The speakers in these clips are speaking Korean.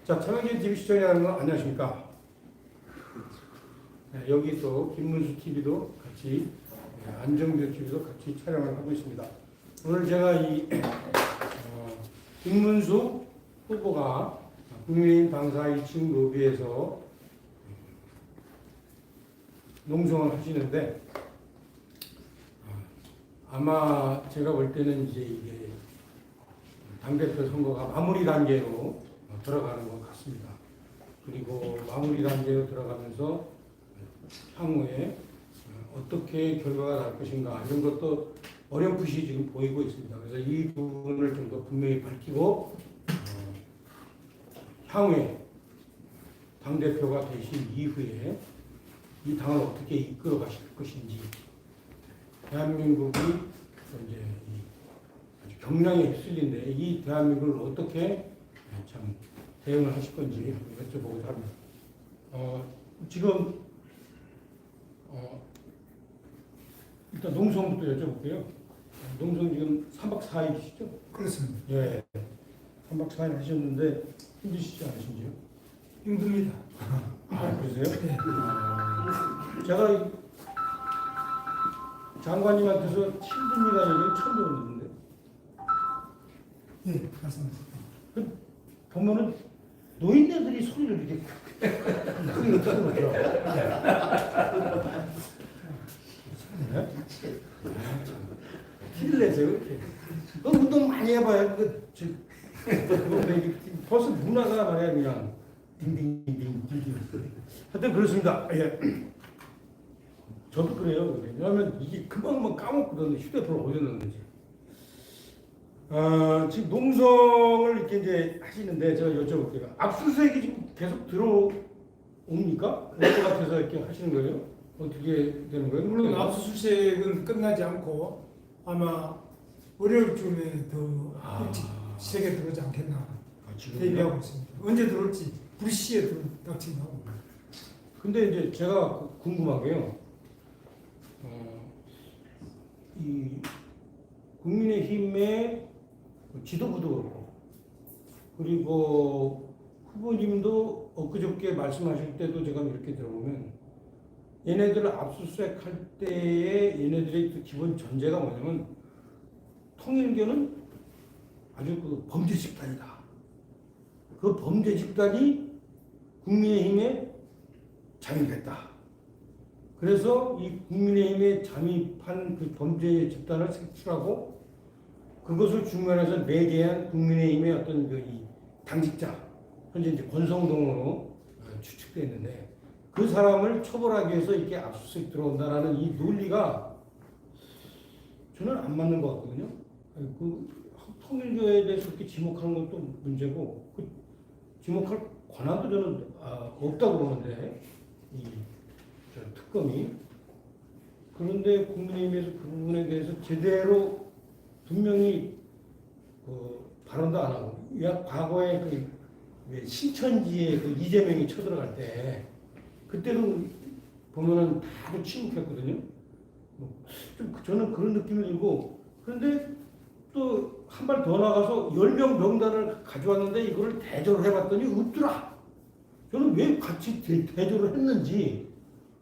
자, 차명진 TV 시청자 여러분 안녕하십니까? 네, 여기 또 김문수 TV도 같이, 안정배 TV도 같이 촬영을 하고 있습니다. 오늘 제가 김문수 후보가 국민의힘 당사 1층 로비에서 농성을 하시는데, 아마 제가 볼 때는 이제 이게 당대표 선거가 마무리 단계로 들어가는 것 같습니다. 그리고 마무리 단계로 들어가면서 향후에 어떻게 결과가 날 것인가 이런 것도 어렴풋이 지금 보이고 있습니다. 그래서 이 부분을 좀 더 분명히 밝히고 향후에 당대표가 되신 이후에 이 당을 어떻게 이끌어 가실 것인지, 대한민국이 이제 아주 경랑에 휩쓸린데 이 대한민국을 어떻게 참 대응을 하실 건지 여쭤보고자 합니다. 지금 일단 농성부터 여쭤볼게요. 농성 지금 3박 4일이시죠? 그렇습니다. 예. 3박 4일 하셨는데 힘드시지 않으신지요? 힘듭니다. 그러세요? 네. 제가 장관님한테서 힘듭니다 얘기를 처음 들었는데, 네, 말씀하세요. 보면은 노인네들이 소리를 이렇게 크게 틀어놓더라고요. 티를 내세요, 이렇게. 운동 많이 해봐요. 벌써 문화가 말이야, 그냥. 딩딩딩딩. 하여튼 그렇습니다. 예. 저도 그래요. 왜냐하면 이게 금방 까먹거든요. 휴대폰을 어디에 넣는지. 지금 농성을 이렇게 이제 하시는데 제가 여쭤볼게요. 압수수색이 지금 계속 들어옵니까? 올 것 같아서 이렇게 하시는 거예요? 어떻게 되는 거예요? 물론 압수수색은 끝나지 않고 아마 월요일쯤에 더 일찍 시작에 들어오지 않겠나 대비하고 있습니다. 언제 들어올지 불시에 닥친다고. 근데 이제 제가 궁금한 게요. 이 국민의힘의 지도부도 그렇고, 그리고 후보님도 엊그저께 말씀하실 때도 제가 이렇게 들어보면 얘네들을 압수수색할 때에 얘네들의 기본 전제가 뭐냐면 통일교는 아주 그 범죄 집단이다. 그 범죄 집단이 국민의힘에 잠입했다. 그래서 이 국민의힘에 잠입한 그 범죄 집단을 색출하고 그것을 중간에서 매개한 국민의힘의 어떤 이 당직자, 현재 이제 권성동으로 추측되어 있는데, 그 사람을 처벌하기 위해서 이렇게 압수수색 들어온다라는 이 논리가 저는 안 맞는 것 같거든요. 그 통일교에 대해서 그렇게 지목하는 것도 문제고, 그 지목할 권한도 저는 없다고 보는데, 이 특검이. 그런데 국민의힘에서 그 부분에 대해서 제대로 분명히 발언도 안 하고, 과거에 그 신천지에 그 이재명이 쳐들어갈 때 그때도 보면은 다들 침묵했거든요. 좀 저는 그런 느낌이 들고, 그런데 또 한 발 더 나가서 10명 명단을 가져왔는데 이거를 대조를 해봤더니 없더라. 저는 왜 같이 대조를 했는지,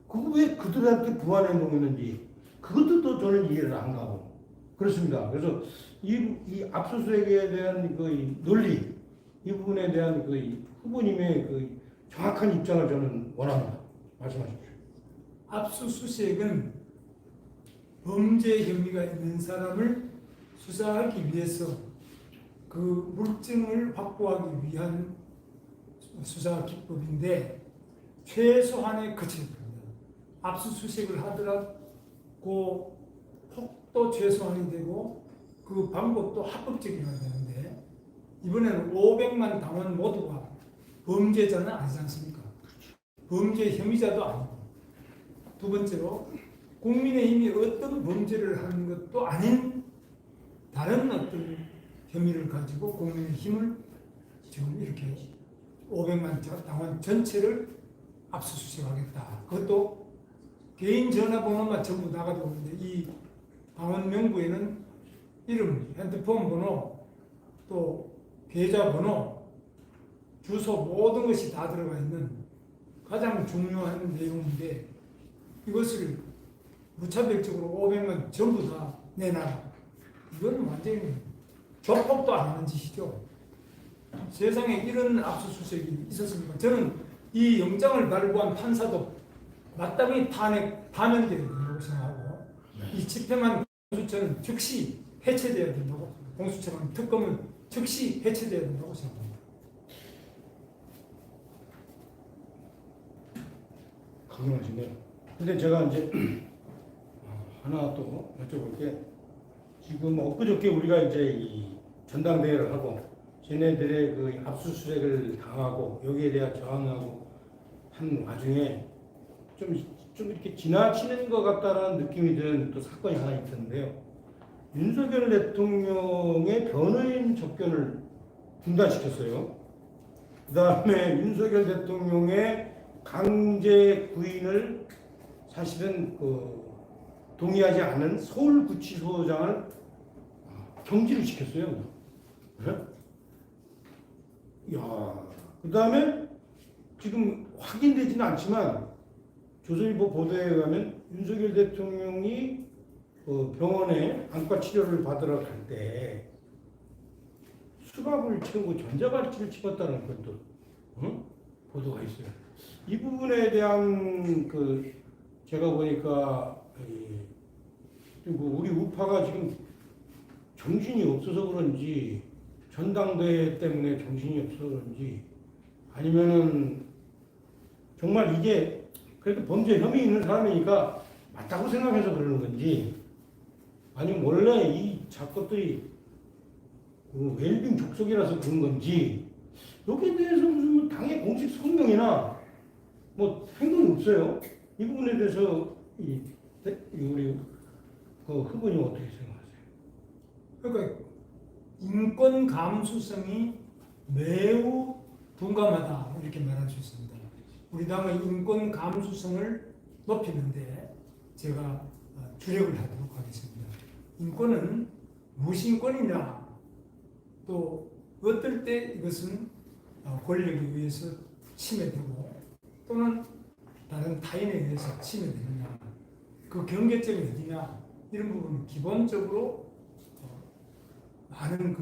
그거 왜 그들한테 부한 행동했는지 그것도 또 저는 이해를 안 가고 그렇습니다. 그래서 이 압수수색에 대한 그 논리, 이 부분에 대한 그 후보님의 그 정확한 입장을 저는 원합니다. 말씀하십시오. 압수수색은 범죄 혐의가 있는 사람을 수사하기 위해서 그 물증을 확보하기 위한 수사 기법인데 최소한의 거칠 겁니다. 압수수색을 하더라도 폭도 최소한이 되고 그 방법도 합법적이어야 되는데, 이번에는 500만 당원 모두가 범죄자는 아니지 않습니까? 범죄 혐의자도 아니고, 두 번째로 국민의힘이 어떤 범죄를 하는 것도 아닌 다른 어떤 혐의를 가지고 국민의힘을 지금 이렇게 500만 당원 전체를 압수수색하겠다. 그것도 개인 전화번호만 전부 나가지고 있는데, 이 당원 명부에는 이름, 핸드폰 번호, 또 계좌번호, 주소 모든 것이 다 들어가 있는 가장 중요한 내용인데 이것을 무차별적으로 500만 전부 다 내놔라. 이건 완전히 조폭도 안 하는 짓이죠. 세상에 이런 압수수색이 있었습니까? 저는 이 영장을 발부한 판사도 마땅히 파면되어야 된다고 생각하고 이 집행한 공수처는 즉시 해체되어야 된다고 공수처는 특검은 즉시 해체되어야 된다고 생각합니다. 강경하시네요. 근데 제가 이제 하나 또 여쭤볼 게 지금 엊그저께 우리가 이제 이 전당대회를 하고 쟤네들의 그 압수수색을 당하고 여기에 대한 저항하고 한 와중에 좀 이렇게 지나치는 것 같다라는 느낌이 드는 또 사건이 하나 있었는데요. 윤석열 대통령의 변호인 접견을 중단시켰어요. 그 다음에 윤석열 대통령의 강제 구인을 사실은 동의하지 않은 서울구치소장을 경질을 시켰어요. 네? 그 다음에 지금 확인되지는 않지만 조선일보 보도에 의하면 윤석열 대통령이 병원에 안과 치료를 받으러 갈 때 수갑을 채우고 전자발찌를 집었다는 것도 보도가 있어요. 이 부분에 대한 제가 보니까 우리 우파가 지금 정신이 없어서 그런지 전당대회 때문에 정신이 없어서 그런지 아니면은 정말 이게 그래도 범죄 혐의 있는 사람이니까 맞다고 생각해서 그러는 건지 아니면 원래 이 작것들이 웰빙 족속이라서 그런 건지 여기에 대해서 무슨 당의 공식 성명이나 뭐 행동이 없어요. 이 부분에 대해서 우리 후보님 어떻게 생각하세요? 그러니까 인권 감수성이 매우 둔감하다 이렇게 말할 수 있습니다. 우리 당의 인권 감수성을 높이는데 제가 주력을 하도록 하겠습니다. 인권은 무신권이냐 또 어떨 때 이것은 권력에 의해서 침해되고 또는 다른 타인에 의해서 침해되느냐 그 경계점이 어디냐 이런 부분은 기본적으로 많은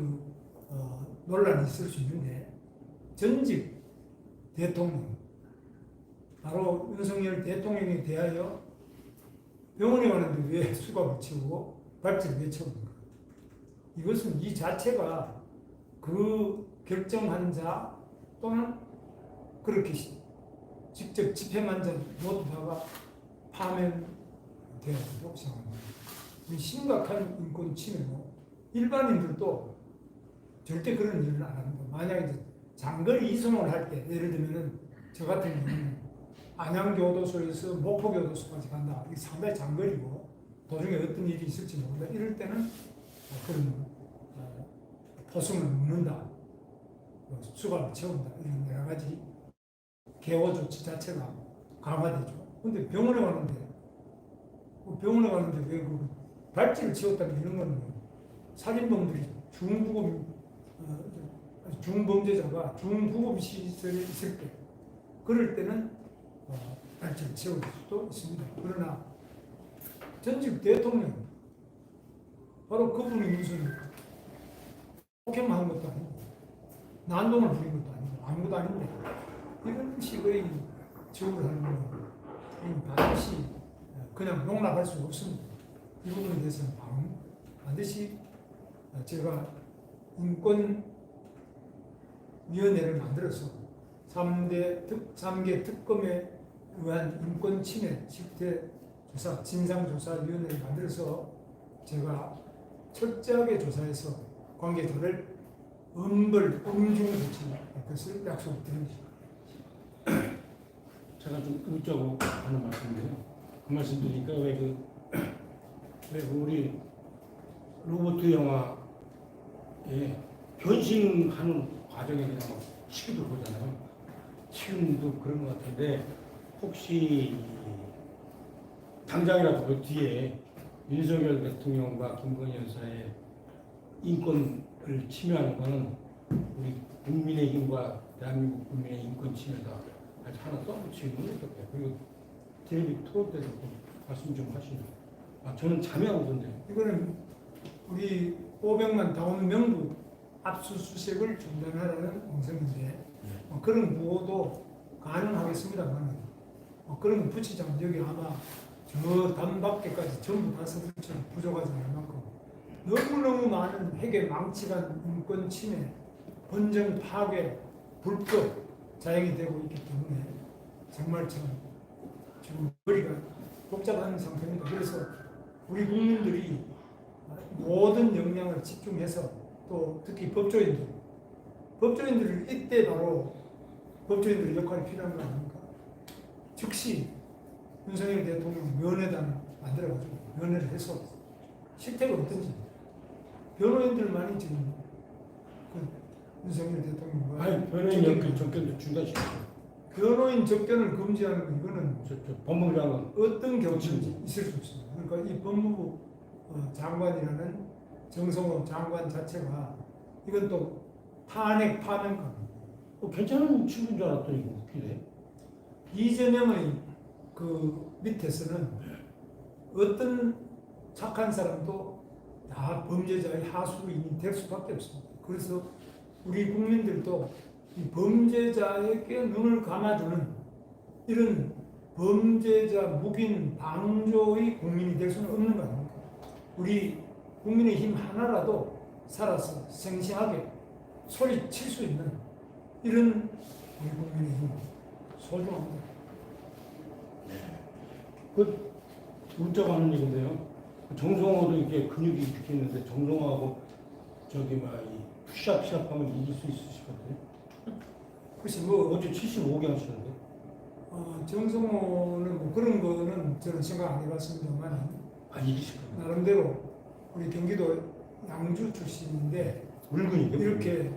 논란이 있을 수 있는데 전직 대통령 바로 윤석열 대통령에 대하여 병원에 가는데 왜 수갑을 채우고 발찌를 왜 채우는가? 이것은 이 자체가 그 결정한 자 또는 그렇게 직접 집행한 자 모두 다가 파면되어야 된다고 생각합니다. 심각한 인권 침해고 일반인들도 절대 그런 일을 안 합니다. 만약에 장거리 이송을 할 때 예를 들면은 저 같은 경우는 안양교도소에서 목포교도소까지 간다. 이게 상당히 장거리고 도중에 어떤 일이 있을지 모른다. 이럴 때는 그런 포승을 묻는다. 수갑을 채운다. 이런 여러 가지 개호 조치 자체가 강화되죠. 근데 병원에 가는데 왜 그 발찌를 채웠다는 이런 거는 살인범들이 중범죄자가 중구급 시설에 있을 때 그럴 때는 발찌를 채울 수도 있습니다. 그러나 전직 대통령 바로 그분이 무슨 폭행한 것도 아니고 난동을 부린 것도 아니고 아무것도 아닌데 이런 식의 처우를 하는 건 반드시 그냥 용납할 수 없습니다. 이 부분에 대해서는 반드시 제가 인권위원회를 만들어서 3개 특검에 의한 인권 침해 실태 조사, 진상조사위원회를 만들어서 제가 철저하게 조사해서 관계자를 엄중 조치할 것을 약속드립니다. 제가 좀 웃자고 하는 말씀인데요. 그 말씀 드리니까 왜 우리 로봇 영화에 변신하는 과정에 대한 시기도 보잖아요. 지금도 그런 것 같은데 혹시 당장이라도 그 뒤에 윤석열 대통령과 김건희 여사의 인권을 침해하는 것은 우리 국민의힘과 대한민국 국민의 인권 침해다 아주 하나 써붙이는 건 어떨까요? 그리고 텔레비 토론 때도 좀 말씀 좀 하시죠. 저는 참여하거든요. 이거는 우리 500만 당원 명부 압수수색을 중단하라는 공성인데 그런 구호도 가능하겠습니다만 그런 거 붙이자면 여기 아마 저 담밖에까지 전부 다 서울처럼 부족하지 않을 만큼 너무너무 많은 핵의 망치간 인권 침해, 번정 파괴, 불법 자행이 되고 있기 때문에 정말 참 지금 머리가 복잡한 상태입니다. 그래서 우리 국민들이 모든 역량을 집중해서 또 특히 법조인들을 이때 바로 법조인들의 역할이 필요한 거 아닙니까? 즉시 윤석열 대통령 면회단을 만들어가지고 면회를 해서 실태가 어떤지 변호인들만이 지금 그 윤석열 대통령과 변호인 연결 접견도 중단시켰어요. 변호인 접견을 금지하는 거 이거는 법무부 장관 어떤 경우든지 있을 수 없습니다. 그러니까 이 법무부 장관이라는 정성호 장관 자체가 이건 또 탄핵 파면감. 괜찮은 친구인 줄 알았더니 웃기네. 이재명의 그 밑에서는 어떤 착한 사람도 다 범죄자의 하수인이 될 수밖에 없습니다. 그래서 우리 국민들도 이 범죄자에게 눈을 감아주는 이런 범죄자 묵인 방조의 국민이 될 수는 없는 거 아닙니까? 우리 국민의힘 하나라도 살아서 생생하게 소리칠 수 있는 이런 우리 국민의힘 소중합니다. 그 문자가 하는 얘기인데요. 정성호도 이렇게 근육이 이렇게 있는데 정성호하고 저기 이 푸시업 하면 이길 수 있으시거든요. 혹시 뭐 어제 75개 하시는데. 정성호는 뭐 그런 거는 저는 생각 안 해봤습니다만 이기실 거예요. 나름대로 우리 경기도 양주 출신인데 물건이게 이렇게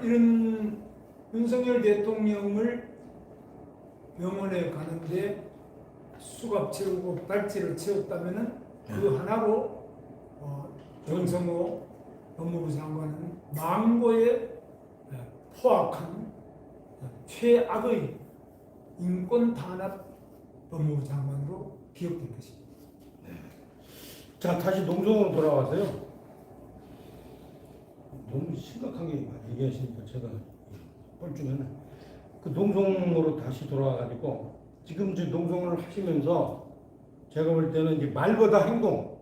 이런 윤석열 대통령을 병원에 가는데 수갑 채우고 발찌를 채웠다면은 그 하나로 정성호 법무부 장관은 망고에 포악한 최악의 인권 탄압 법무부 장관으로 기억될 것입니다. 자, 다시 농성으로 돌아와서요. 너무 심각하게 얘기하시니까 제가 뻘쭘하네. 그 농성으로 다시 돌아와가지고 지금 이제 농성을 하시면서 제가 볼 때는 이제 말보다 행동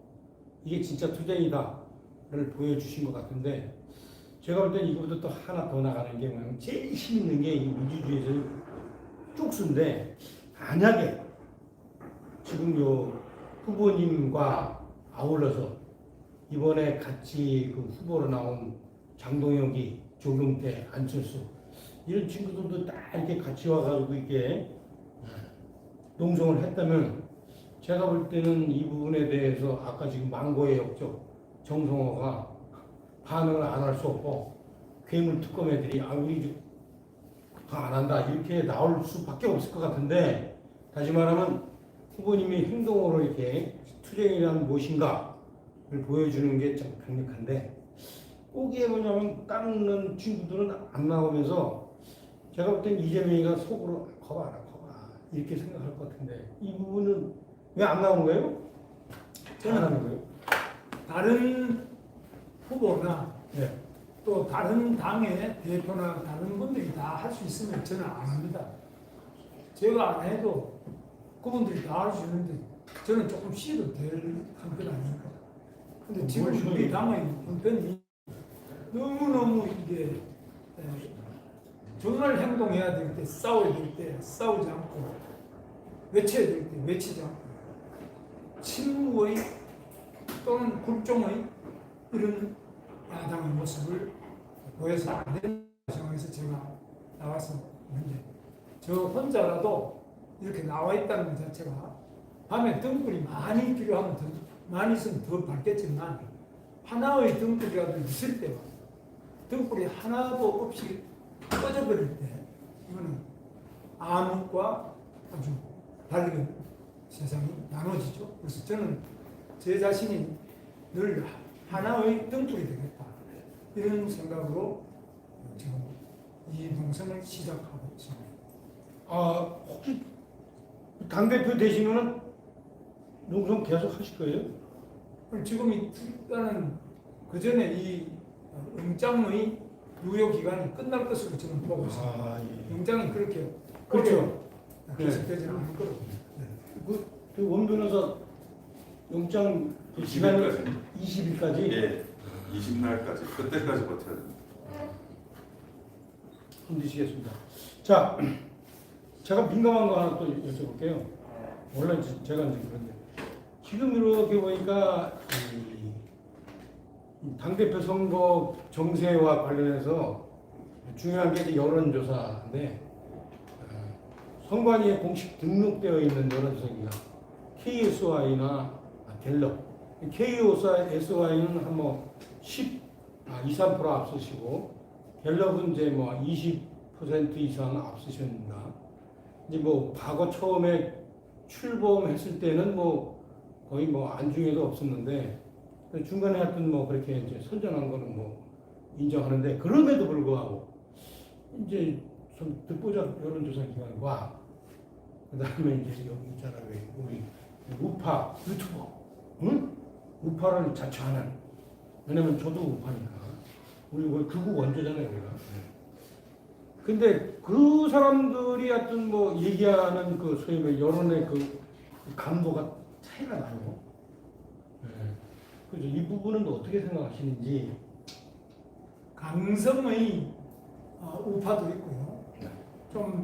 이게 진짜 투쟁이다를 보여주신 것 같은데 제가 볼 때는 이거보다 또 하나 더 나가는 게 뭐냐면 제일 힘 있는 게 이 민주주의에서 쪽수인데 만약에 지금 요 후보님과 아울러서 이번에 같이 그 후보로 나온 장동혁이 조경태 안철수 이런 친구들도 다 이렇게 같이 와가지고 이렇게 농성을 했다면 제가 볼 때는 이 부분에 대해서 아까 지금 망고의 역적 정성호가 반응을 안 할 수 없고 괴물 특검 애들이 우리 더 안 한다 이렇게 나올 수밖에 없을 것 같은데 다시 말하면 후보님이 행동으로 이렇게 투쟁이란 무엇인가를 보여주는 게 참 강력한데 거기에 뭐냐면 다른 친구들은 안 나오면서 제가 볼 땐 이재명이가 속으로 거봐라 이렇게 생각할 것 같은데 이 부분은 왜 안 나오는 거예요? 저는 안 하는 거예요? 다른 후보나 네. 또 다른 당의 대표나 다른 분들이 다 할 수 있으면 저는 안 합니다. 제가 안 해도 그분들이 다 할 수 있는데 저는 조금 쉬어도 될 한편 아닙니까? 근데 지금 우리 당의 형편이 너무너무 이게 정말 행동해야 될 때 싸워야 될 때 싸우지 않고 외쳐야 될 때 외치지 않고 침묵의 또는 굴종의 이런 야당의 모습을 보여서 안 되는 상황에서 제가 나와서 문제. 저 혼자라도 이렇게 나와 있다는 것 자체가 밤에 등불이 많이 필요하면 더 많이 있으면 더 밝겠지만 하나의 등불이라도 있을 때와 등불이 하나도 없이 꺼져버릴 때 이거는 암흑과 아주 밝은 세상이 나눠지죠. 그래서 저는 제 자신이 늘 하나의 등불이 되겠다 이런 생각으로 지금 이 농성을 시작하고 있습니다. 혹시 당대표 되시면은 농성 계속 하실 거예요? 지금 일단은 그 전에 이 영장의 유효 기간이 끝날 것으로 지금 보고 있습니다. 예. 영장이 그렇게 그렇죠. 계속되지는 않을 거라고. 그 원변호사 영장 그 기간이 20일까지? 예, 20날까지 그때까지 버텨야 됩니다. 힘드시겠습니다. 자, 제가 민감한 거 하나 또 여쭤볼게요. 원래 제가 이제 그런데 지금 이렇게 보니까 이 당대표 선거 정세와 관련해서 중요한 게 이제 여론조사인데 선관위에 공식 등록되어 있는 여론조사기가 KSY나 갤럽, KSY는 한 뭐 2~3% 앞서시고 갤럽은 이제 뭐 20% 이상 앞서셨습니다. 이제 뭐 과거 처음에 출범했을 때는 뭐 거의 뭐 안중에도 없었는데 중간에 하여튼 뭐 그렇게 이제 선전한 거는 뭐 인정하는데 그럼에도 불구하고 이제 좀 듣보잡 여론조사 기관과 그다음에 이제 여기 있잖아요 우리 우파 유튜버, 응? 우파를 자처하는 왜냐면 저도 우파니까 우리 극우 원조잖아요 우리가. 근데 그 사람들이 하여튼 뭐 얘기하는 그 소위 뭐 여론의 그 강도가 차이가 나요. 그래서 이 부분은 어떻게 생각하시는지. 강성의 우파도 있고요. 좀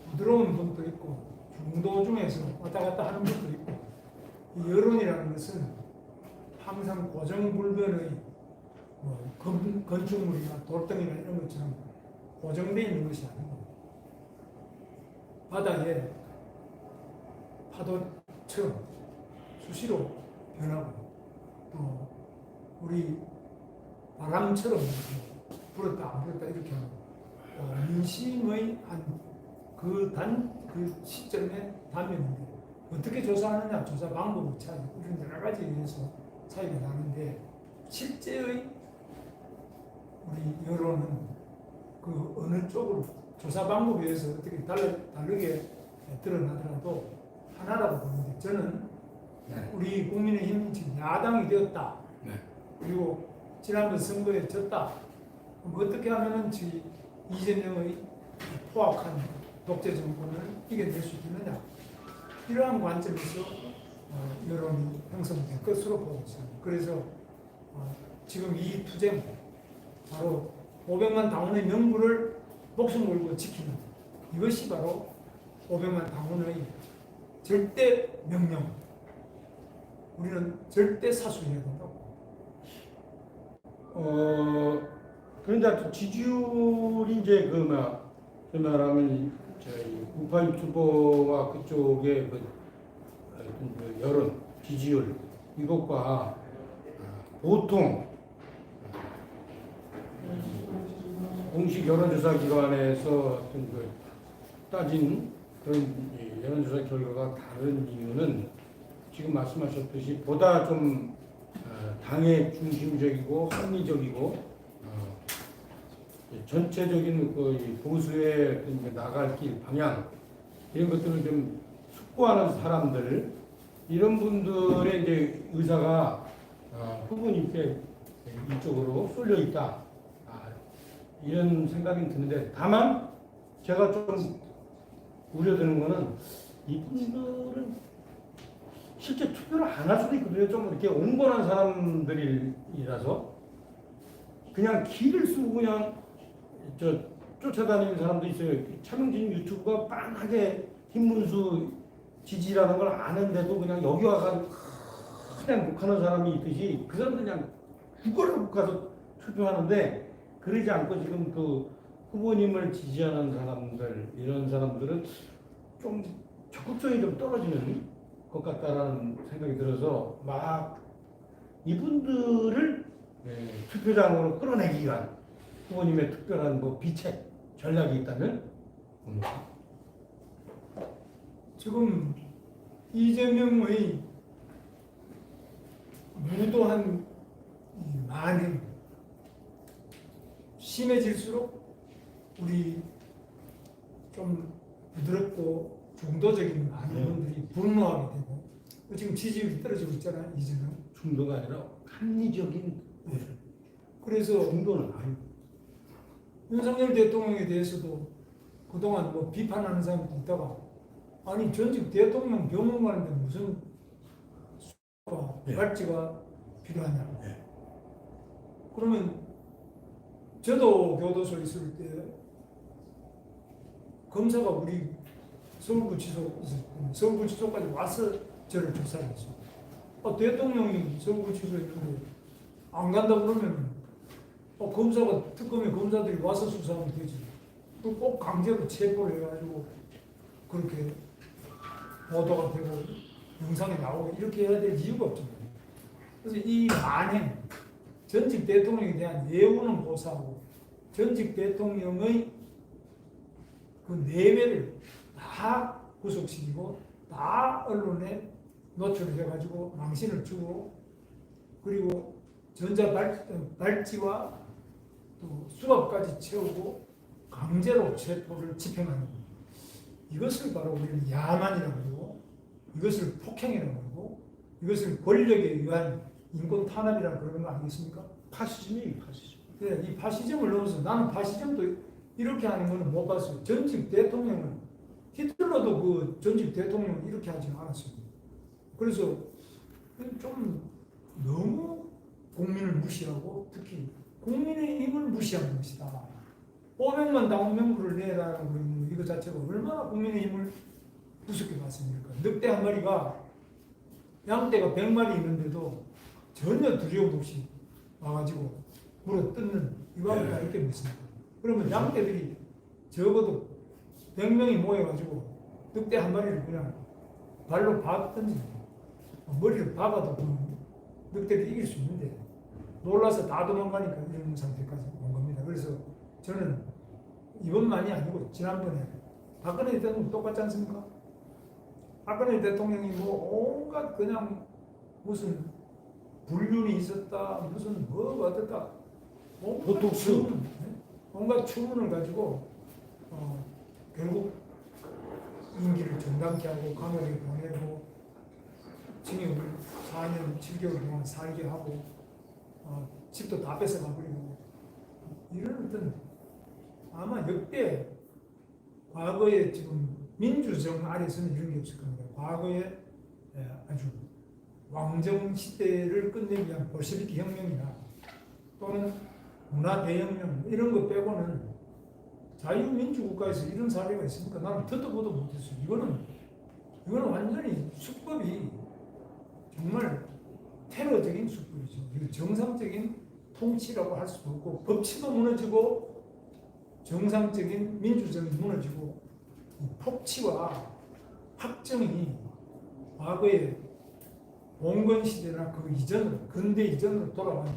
부드러운 분도 있고 중도 중에서 왔다 갔다 하는 분도 있고 이 여론이라는 것은 항상 고정불변의 뭐 건축물이나 돌덩이나 이런 것처럼 고정되어 있는 것이 아니고 바다에 파도처럼 수시로 변하고 또 우리 바람처럼 불었다 안 불었다 이렇게 하고 민심의 그 시점에 담겼는데 어떻게 조사하느냐 조사 방법의 차이 이런 여러 가지에 의해서 차이가 나는데 실제의 우리 여론은 그 어느 쪽으로 조사 방법에 의해서 어떻게 다르게 드러나더라도 하나라고 보는데 저는 우리 국민의힘이 지금 야당이 되었다. 그리고 지난번 선거에 졌다. 그럼 어떻게 하면은 이재명의 포악한 독재 정권을 이겨낼 수 있느냐. 이러한 관점에서 여론이 형성될 것으로 보고 있습니다. 그래서 지금 이 투쟁 바로 500만 당원의 명분을 목숨 걸고 지키는 이것이 바로 500만 당원의 절대 명령. 우리는 절대 사수해야 된다고. 그런데 지지율이 이제 그 말하면 저희 우파 유튜버와 그쪽의 그 여론 지지율 이것과 보통 공식 여론조사 기관에서 어떤 그 따진 그런 여론조사 결과가 다른 이유는 지금 말씀하셨듯이 보다 좀 당의 중심적이고 합리적이고 전체적인 그 보수의 나갈 길 방향 이런 것들을 좀 숙고하는 사람들 이런 분들의 이제 의사가 후보님께 이쪽으로 쏠려 있다 이런 생각이 드는데 다만 제가 좀 우려되는 거는 이분들은 실제 투표를 안 할 수도 있거든요. 좀 이렇게 온건한 사람들이라서 그냥 길을 쓰고 그냥 쫓아다니는 사람도 있어요. 차명진 유튜브가 빤하게 김문수 지지라는 걸 아는데도 그냥 여기 와서 그냥 욕하는 사람이 있듯이 그 사람들 그냥 그거를 가서 투표하는데 그러지 않고 지금 그 후보님을 지지하는 사람들 이런 사람들은 좀 적극성이 좀 떨어지는 것 같다라는 생각이 들어서 막 이분들을 투표장으로 끌어내기 위한 후보님의 특별한 뭐 비책 전략이 있다면 지금 이재명의 무도한 만행 심해질수록 우리 좀 부드럽고 중도적인 많은 네. 분들이 분노하게 되고 지금 지지율이 떨어지고 있잖아요. 이제는. 중도가 아니라 합리적인 그래서 중도는 아니고 윤석열 대통령에 대해서도 그동안 뭐 비판하는 사람도 있다가 아니 전직 대통령 병원 가는데 무슨 네. 발찌가 필요하냐. 네. 그러면 저도 교도소에 있을 때 검사가 우리 서울구치소 있었거든요. 서울구치소까지 와서 저를 조사를 했어요. 대통령이 서울구치소에 있는데 안 간다 그러면 검사가 특검에 검사들이 와서 수사하면 되지. 꼭 강제로 체포를 해가지고 그렇게 보도가 되고 영상이 나오고 이렇게 해야 될 이유가 없잖아요. 그래서 이 만행 전직 대통령에 대한 예우는 고사하고 전직 대통령의 그 내외를 다 구속시키고 다 언론에 노출해가지고 망신을 주고 그리고 발찌와 또 수갑까지 채우고 강제로 체포를 집행하는 것. 이것을 바로 우리는 야만이라고 하고 이것을 폭행이라고 하고 이것을 권력에 의한 인권 탄압이라고 그러는 거 아니겠습니까? 파시즘이 파시즘. 네, 이 파시즘을 넣어서 나는 파시즘도 이렇게 하는 거는 못 봤어요. 전직 대통령은 히틀러도 그 전직 대통령은 이렇게 하지 않았어요. 그래서 좀 너무 국민을 무시하고 특히 국민의 힘을 무시하는 것이다. 500만 당원명부를 내라는 거 이거 자체가 얼마나 국민의 힘을 우습게 봤습니까? 늑대 한 마리가 양떼가 100마리 있는데도 전혀 두려움 없이 와가지고 물어 뜯는 이거하고 다를 게 있습니다. 그러면 양떼들이 적어도 100명이 모여가지고 늑대 한 마리를 그냥 발로 박든지 머리를 박아도 그 늑대를 이길 수 있는데 놀라서 다 도망가니까 이런 상태까지 온 겁니다. 그래서 저는 이번만이 아니고 지난번에 박근혜 대통령 똑같지 않습니까? 박근혜 대통령이 뭐 온갖 그냥 무슨 불륜이 있었다 무슨 뭐 어떻다 보톡스. 온갖 추문을 가지고 결국 임기를 정당케 하고 감옥에 보내고 징역을 4년 7개월 동안 살게 하고 집도 다 뺏어가버리고 이런 어떤 아마 역대 과거에 지금 민주정 아래서는 이런 게 없을 겁니다. 과거에 아주 왕정 시대를 끝내기 위한 볼셰비키 혁명이나 또는 문화 대혁명 이런 거 빼고는 자유민주국가에서 이런 사례가 있습니까? 나는 듣도 보도 못했어요. 이거는 완전히 수법이 정말 테러적인 수법이죠. 이거 정상적인 통치라고 할 수도 없고 법치도 무너지고 정상적인 민주정이 무너지고 폭치와 확정이 과거의 봉건 시대나 그 이전 근대 이전으로 돌아가는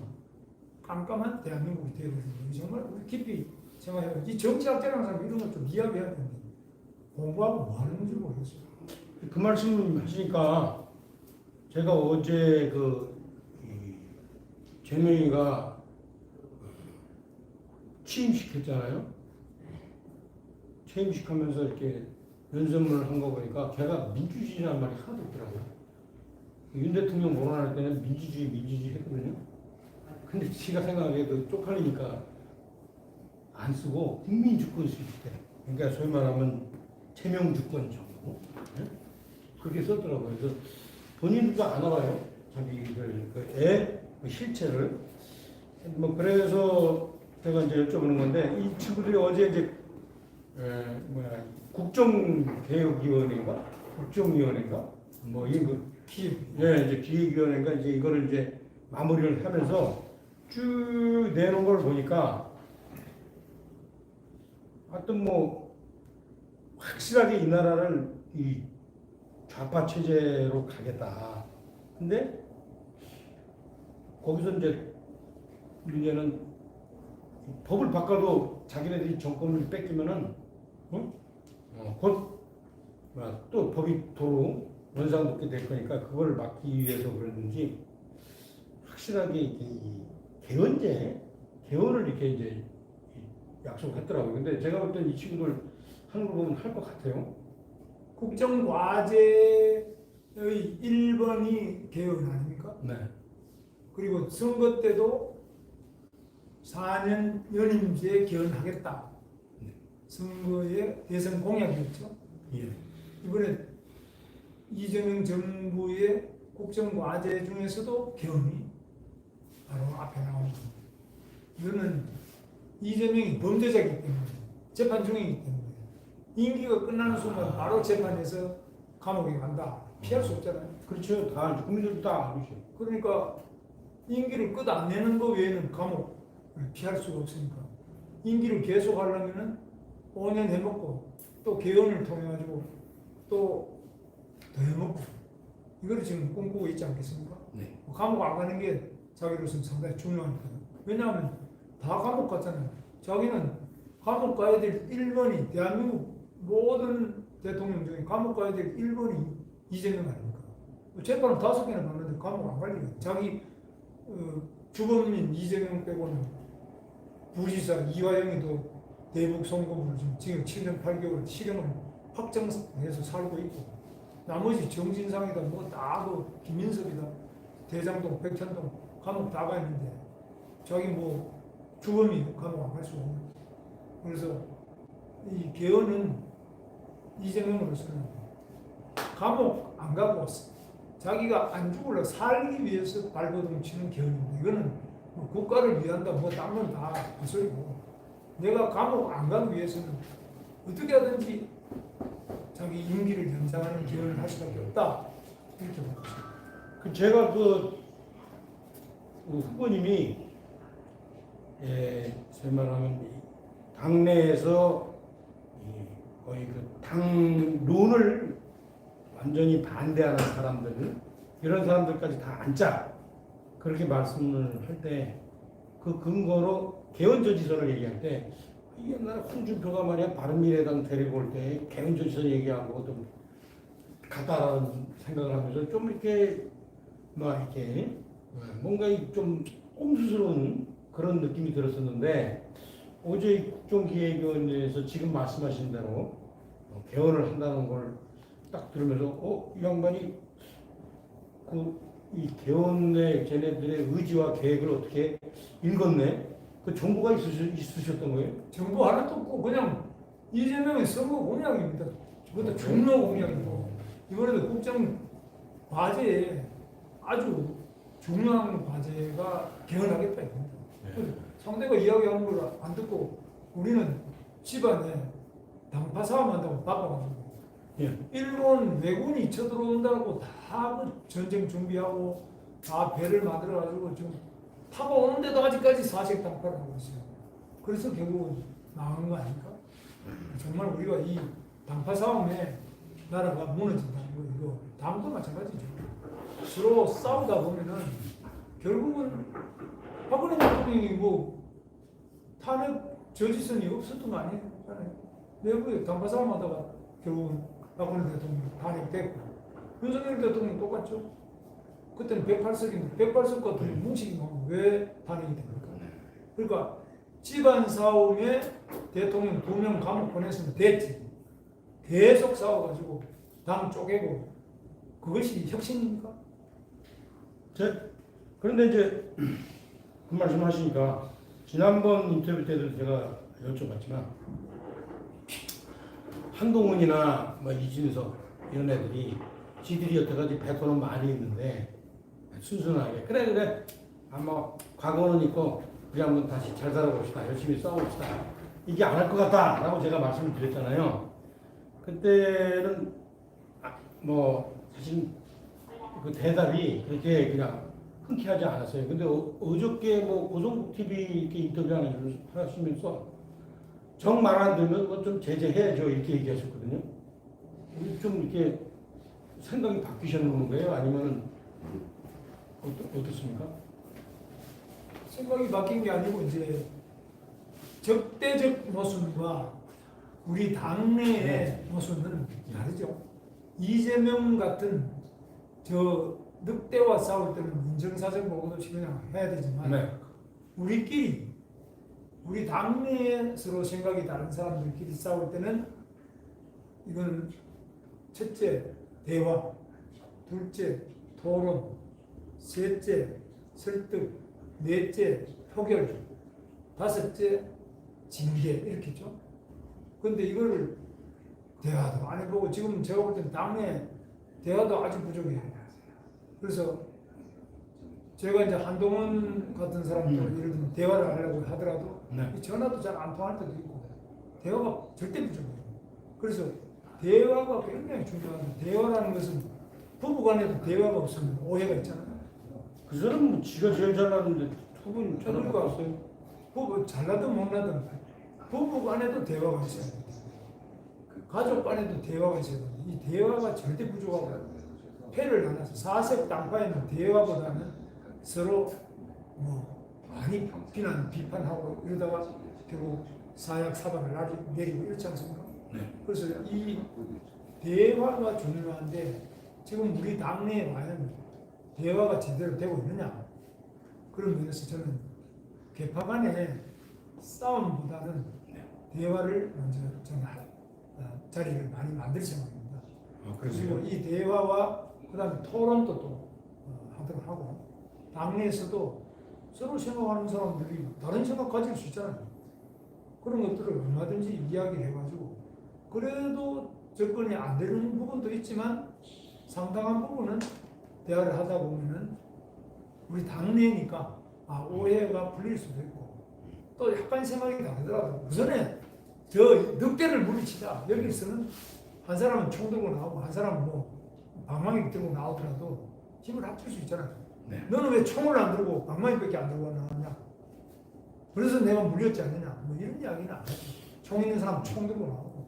깜깜한 대한민국이 되어야 되는데 정말 우리 깊이 생각해요. 이 정치학자라는 사람이 이런 걸 좀 이야기해야 되는데 공부하고 뭐 하는 건지 모르겠어요. 그 말씀 하시니까 제가 어제 재명이가 취임시켰잖아요. 취임식하면서 이렇게 연설문을 한 거 보니까 걔가 민주주의라는 말이 하나도 없더라고요. 윤 대통령 몰아날 때는 민주주의 했거든요. 근데 제가 생각하기에도 쪽팔리니까 안 쓰고 국민주권 시대. 그러니까 소위 말하면 체명주권 정도. 네? 그렇게 썼더라고요. 그래서 본인도 안 알아요. 자기들 그 실체를. 뭐 그래서 제가 이제 여쭤보는 건데 이 친구들이 어제 이제 국정개혁위원회인가 국정위원회인가 뭐 이거 이제 기획위원회인가 이제 이거를 이제 마무리를 하면서 쭉 내놓은 걸 보니까 하여튼 뭐 확실하게 이 나라를 이 좌파 체제로 가겠다. 근데 거기서 이제 문제는 법을 바꿔도 자기네들이 정권을 뺏기면은 곧 또 법이 도로 원상복귀 될 거니까 그걸 막기 위해서 그러는지 확실하게 이 개헌을 이렇게 이제 약속했더라고요. 근데 제가 볼 땐 이 친구들 하는 거 보면 할 것 같아요. 국정과제의 1번이 개헌 아닙니까? 네. 그리고 선거 때도 4년 연임제 개헌하겠다. 선거의 대선 공약이었죠. 예. 이번에 이재명 정부의 국정과제 중에서도 개헌이 바로 앞에 나옵니다. 이거는 이재명이 범죄자이기 때문에 재판 중이기 때문에 임기가 끝나는 순간 바로 재판에서 감옥에 간다. 피할 수 없잖아요. 그렇죠. 다 국민들도 다 알고 있어요. 그러니까 임기를 끝 안 내는 거 외에는 감옥을 피할 수가 없으니까 임기를 계속 하려면은 5년 해먹고 또 개헌을 통해 가지고 또 더 해먹고 이거를 지금 꿈꾸고 있지 않겠습니까? 네. 감옥 안 가는 게 자기로서는 상당히 중요하니까. 왜냐하면 다 감옥 갔잖아요. 자기는 감옥 가야 될 1번이 대한민국 모든 대통령 중에 감옥 가야 될 1번이 이재명 아닙니까? 재판은 5개나 받는데 감옥 안 갈 리가. 자기 주범인 이재명 빼고는 부지사 이화영이도 대북 송금을 지금 7년 8개월 실형을 확정해서 살고 있고 나머지 정진상이다 뭐 다 그 김민석이다 대장동 백현동 감옥 다 가 있는데 자기 뭐 주범이 감옥 안 갈 수가 없는. 그래서 이 개헌은 이재명으로서는 감옥 안 가고 자기가 안 죽으려 살기 위해서 발버둥 치는 개헌인데 이거는 뭐 국가를 위한다 뭐 딴 건 다 헛소리고 내가 감옥 안 가기 위해서는 어떻게 하든지 자기 임기를 연장하는 개헌을 할 수밖에 없다 이렇게 보겠습니다. 제가 그 후보님이 제 말하면 당내에서 거의 그 당론을 완전히 반대하는 사람들 이런 사람들까지 다 앉자 그렇게 말씀을 할 때 그 근거로 개헌저지선을 얘기할 때 옛날에 홍준표가 말이야 바른미래당 데리고 올 때 개헌저지선 얘기하고 좀 같다라는 생각을 하면서 좀 이렇게 막 이렇게 뭔가 좀 꼼수스러운 그런 느낌이 들었었는데 어제 국정기획위원회에서 지금 말씀하신 대로 개헌을 한다는 걸 딱 들으면서 이 양반이 이 개헌의 쟤네들의 의지와 계획을 어떻게 읽었네? 그 정보가 있으셨던 거예요? 정보 하나도 없고 그냥 이재명의 선거 공약입니다. 그것도 중요 공약이고 이번에도 국정 과제에 아주 중요한 과제가 개헌하겠다 이겁니다. 상대가 이야기하는 걸 안 듣고 우리는 집안에 당파 싸움한다고 바빠가지고 일본 왜군이 쳐들어온다고 다그 전쟁 준비하고 다 배를 만들어가지고 지금 타고 오는데도 아직까지 사색 당파를 하고 있어요. 그래서 결국은 망한 거 아닙니까? 정말 우리가 이 당파 싸움에 나라가 무너진다는 거 이거 다음도 마찬가지죠. 서로 싸우다 보면은 결국은 박근혜 대통령이 뭐 탄핵 저지선이 없었던 거 아니에요? 내부에 당파 싸움하다가 결국은 박근혜 대통령 탄핵됐고 윤석열 대통령 똑같죠. 그때는 108석인데 108석 같은 뭉치기만 왜 탄핵이 됩니까? 그러니까 집안 싸움에 대통령 2명 감옥 보냈으면 됐지. 계속 싸워가지고 당 쪼개고 그것이 혁신입니까? 그런데 이제 그 말씀하시니까 지난번 인터뷰 때도 제가 여쭤봤지만 한동훈이나 뭐 이준석 이런 애들이 지들이 여태까지 뱉어놓은 말이 있는데 순순하게 그래 아마 과거는 있고 우리 한번 다시 잘 살아봅시다 열심히 싸워봅시다 이게 안 할 것 같다라고 제가 말씀을 드렸잖아요. 그때는 뭐 사실 그 대답이 그렇게 그냥 흔쾌하지 않았어요. 근데 어저께 뭐 고성국 TV 이렇게 인터뷰 하시면서 정 말 안 들으면 뭐 좀 제재해야죠 이렇게 얘기하셨거든요. 좀 이렇게 생각이 바뀌셨는 거예요? 아니면은 어떻습니까? 생각이 바뀐 게 아니고 이제 적대적 모습과 우리 당내의 모습은 다르죠. 이재명 같은 저 늑대와 싸울 때는 인정사정 보고도 그냥 해야 되지만 우리끼리 우리 당내에 서로 생각이 다른 사람들끼리 싸울 때는 이건 첫째 대화, 둘째 토론, 셋째 설득, 넷째 표결, 다섯째 징계 이렇게죠. 근데 이거를 대화도 안 해보고 지금 제가 볼 때는 당내 대화도 아주 부족해요. 그래서 제가 이제 한동훈 같은 사람도 예를 들면 대화를 하려고 하더라도 네. 이 전화도 잘 안 통할 때도 있고 대화가 절대 부족해요. 그래서 대화가 굉장히 중요한데 대화라는 것은 부부간에도 대화가 없으면 오해가 있잖아요. 그 사람은 뭐 지가 제일 잘나는데 두분 전화 그러니까. 받았어요. 부부 잘나든 못나든 부부간에도 대화가 있어야 돼요. 가족 간에도 대화가 있어야 돼요. 이 대화가 절대 부족하고 패를 나눠서 사색 당파에는 대화보다는 서로 뭐 많이 비판하고 이러다가 결국 사약 사방을 내리고 이렇지 않습니까? 네. 그래서 이 대화가 중요한데 지금 우리 당내에 과연 대화가 제대로 되고 있느냐 그런 면에서 저는 개파 간의 싸움보다는 대화를 먼저 저는 자리를 많이 만들 생각입니다. 그리고 이 대화와 그다음에 토론도 또 하도록 하고 당내에서도 서로 생각하는 사람들이 다른 생각 가질 수 있잖아요. 그런 것들을 얼마든지 이야기를 해가지고 그래도 접근이 안 되는 부분도 있지만 상당한 부분은 대화를 하다 보면은 우리 당내니까 오해가 풀릴 수도 있고 또 약간 생각이 다르더라도 우선에 저 늑대를 물리치자. 여기서는 한 사람은 총 들고 나오고 한 사람은 뭐 방망이 들고 나오더라도 힘을 합칠 수 있잖아요. 네. 너는 왜 총을 안 들고 방망이밖에 안 들고 나왔냐? 그래서 내가 물렸지 않느냐? 뭐 이런 이야기는 안 하죠. 총 있는 사람은 총 들고 나오고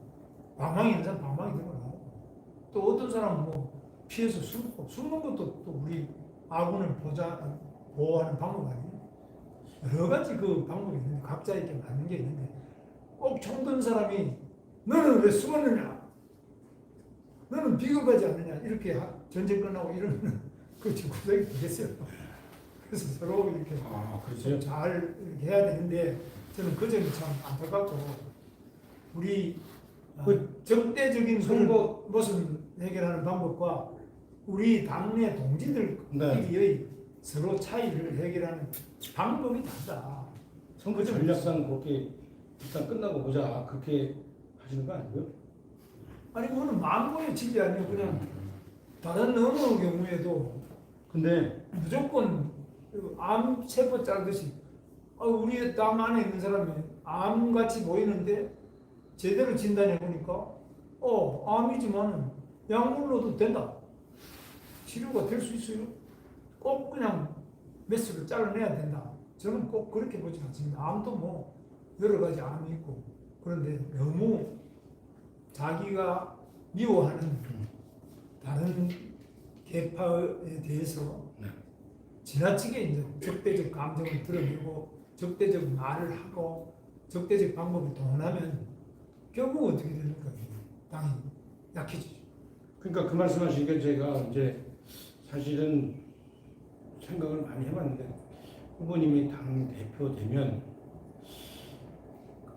방망이 있는 사람은 방망이 들고 나오고 또 어떤 사람은 뭐 피해서 숨는 것도 또 우리 아군을 보호하는 방법 아니에요? 여러 가지 그 방법이 있는데 각자에게 맞는 게 있는데 꼭 총 든 사람이 너는 왜 숨었느냐? 너는 비겁하지 않느냐? 이렇게 전쟁 끝나고 이러면 그 구속이 되겠어요. 그래서 서로 이렇게 그렇죠. 잘 이렇게 해야 되는데 저는 그 점이 참 안타깝고 우리 적대적인 선거 모습 해결하는 방법과 우리 당내 동지들끼리의 서로 차이를 해결하는 방법이 다르다. 선거 전략상 그렇게 일단 끝나고 보자 그렇게 하시는 거 아니고요? 아니 그거는 망고의 질이 아니에요. 그냥 다른 어느 경우에도 근데 무조건 암 세포 자르듯이 우리 당 안에 있는 사람이 암같이 보이는데 제대로 진단해 보니까 암이지만 약물로도 된다. 치료가 될 수 있어요. 꼭 그냥 메스를 잘라내야 된다. 저는 꼭 그렇게 보지 않습니다. 암도 뭐 여러 가지 암이 있고 그런데 너무 자기가 미워하는 다른 계파에 대해서 지나치게 이제 적대적 감정을 드러내고 적대적 말을 하고 적대적 방법을 동원하면 결국 어떻게 됩니까? 당이 약해지죠. 그러니까 그 말씀하신 게 제가 이제 사실은 생각을 많이 해봤는데 후보님이 당 대표 되면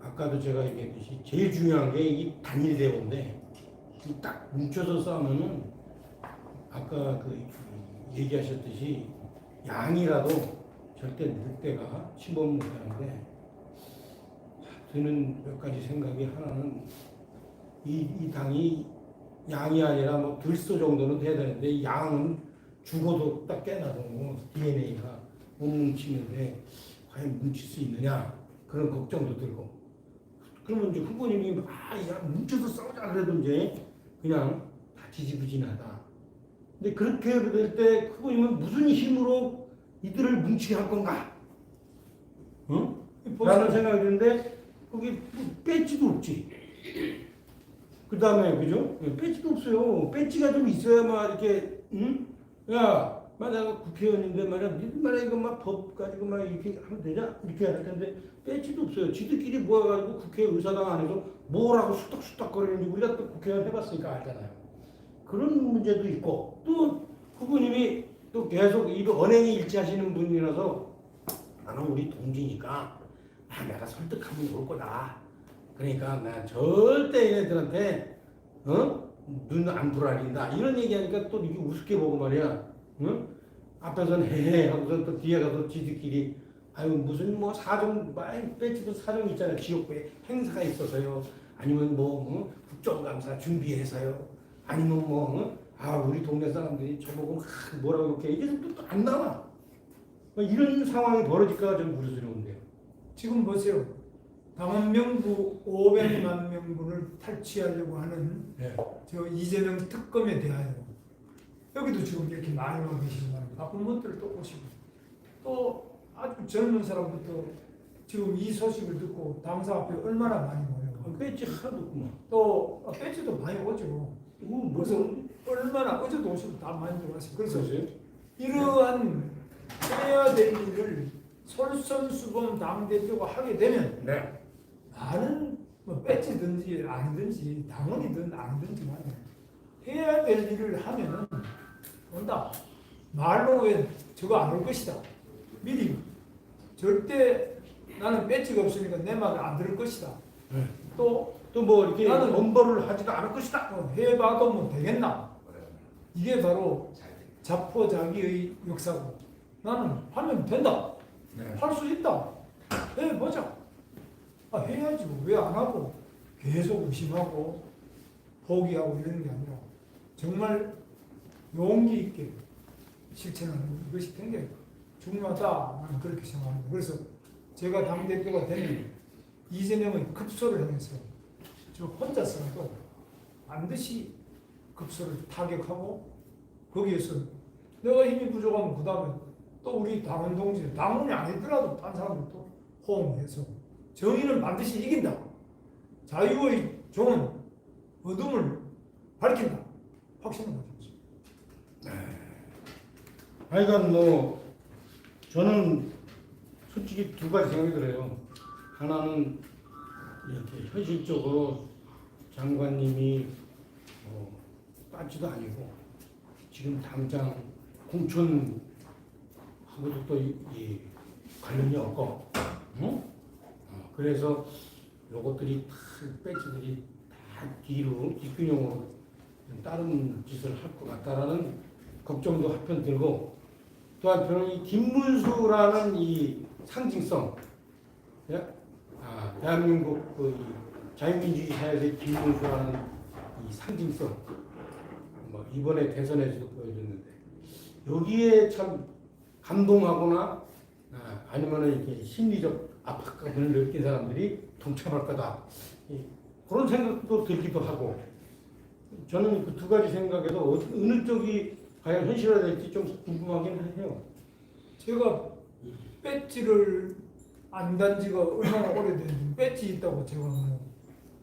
아까도 제가 얘기했듯이 제일 중요한 게 이 단일 대우인데 딱 뭉쳐서 싸우면은 아까 그 얘기하셨듯이 양이라도 절대 늑대가 침범 못하는데 드는 몇 가지 생각이 하나는 이 당이 양이 아니라 뭐 들소 정도는 돼야 되는데 이 양은 죽어도 딱 깨나고 DNA가 못 뭉치는데 과연 뭉칠 수 있느냐 그런 걱정도 들고 그러면 이제 후보님이 야 뭉쳐서 싸우자 그래도 이제 그냥 다 지지부진하다. 근데 그렇게 될 때 후보님은 무슨 힘으로 이들을 뭉치게 할 건가? 응? 라는 생각이 드는데 거기 배지도 없지. 그 다음에 그죠? 배지도 없어요. 배지가 좀 있어야만 이렇게 응? 야, 내가 국회의원인데 말이야 이거 막 법 가지고 막 이렇게 하면 되냐? 이렇게 할 텐데 배지도 없어요. 지들끼리 모여가지고 국회의사당 안에서 뭐라고 수덕수덕거리는지 우리가 또 국회의원 해봤으니까 알잖아요. 그런 문제도 있고 또 후보님이 또 계속 이 언행이 일치하시는 분이라서 나는 우리 동지니까 내가 설득하면 올 거다. 그러니까 나 절대 얘네들한테 눈 안 부라린다. 이런 얘기하니까 또 이게 우습게 보고 말이야. 응? 앞에서는 헤헤 하고서 또 뒤에 가서 지들끼리 아유 무슨 뭐 사정 배지도 사정 있잖아요. 지역구에 행사가 있어서요. 아니면 뭐 국정감사 준비해서요. 아니면 아 우리 동네 사람들이 저보고 막 뭐라고 이렇게 이게 또 안 나와. 이런 상황이 벌어질까 좀 우려스러운데요. 지금 보세요. 당원 명부 500만 명분을 탈취하려고 하는 네. 저 이재명 특검에 대하여 여기도 지금 이렇게 많이 오고 계시고 바쁜 분들 또 오시고 또 아주 젊은 사람부터 지금 이 소식을 듣고 당사 앞에 얼마나 많이 모여요. 배지 하나도 없구만. 또 배지도 많이 오죠. 그래서 무슨 얼마나 어제도 오시고 다 많이 들어왔어요. 그래서 그러세요? 이러한 해야 될 일을 솔선수범 당대표가 하게 되면 네. 나는 뭐 배지든지 아니든지 당원이든 아니든지 간에 해야 될 일을 하면은 온다. 말로 왜 저거 안 올 것이다. 미리 절대 나는 배지가 없으니까 내 말을 안 들을 것이다. 네. 또 또 뭐 이렇게 나는 엄벌을 하지도 않을 것이다. 해봐도 뭐 되겠나? 이게 바로 자포자기의 역사고 나는 하면 된다. 네. 할 수 있다. 해보자. 해야지 왜 안 하고 계속 의심하고 포기하고 이러는 게 아니라 정말 용기 있게 실천하는 것이 굉장히 중요하다. 나는 그렇게 생각합니다. 그래서 제가 당대표가 되면 이재명의 급소를 향해서 저 혼자서라도 반드시 급소를 타격하고 거기에서 내가 힘이 부족하면 그 다음에 또 우리 당원 동지, 당원이 아니더라도 다른 사람들도 호응해서 정의는 반드시 이긴다. 자유의 종은 어둠을 밝힌다. 확신을 가지고 있습니다. 하여간 뭐 저는 솔직히 두 가지 생각이 들어요. 하나는 이렇게 현실적으로 장관님이 빠지도 아니고 지금 당장 공천하고도 또 이 관련이 없고, 응? 그래서 요것들이 다 배지들이 다 뒤로 뒷균형으로 다른 짓을 할 것 같다라는 걱정도 한편 들고 또 한편은 이 김문수라는 이 상징성, 대한민국 그 자유민주주의 사회에서의 김문수라는 이 상징성, 뭐 이번에 대선에서도 보여줬는데 여기에 참 감동하거나 아니면은 이렇게 심리적 압박감을 느낀 사람들이 동참할 거다. 그런 생각도 들기도 하고 저는 그 두 가지 생각에도 어느 쪽이 과연 현실화될지 좀 궁금하긴 해요. 제가 배지를 안 단 지가 얼마나 오래됐는지 배지 있다고 제가 뭐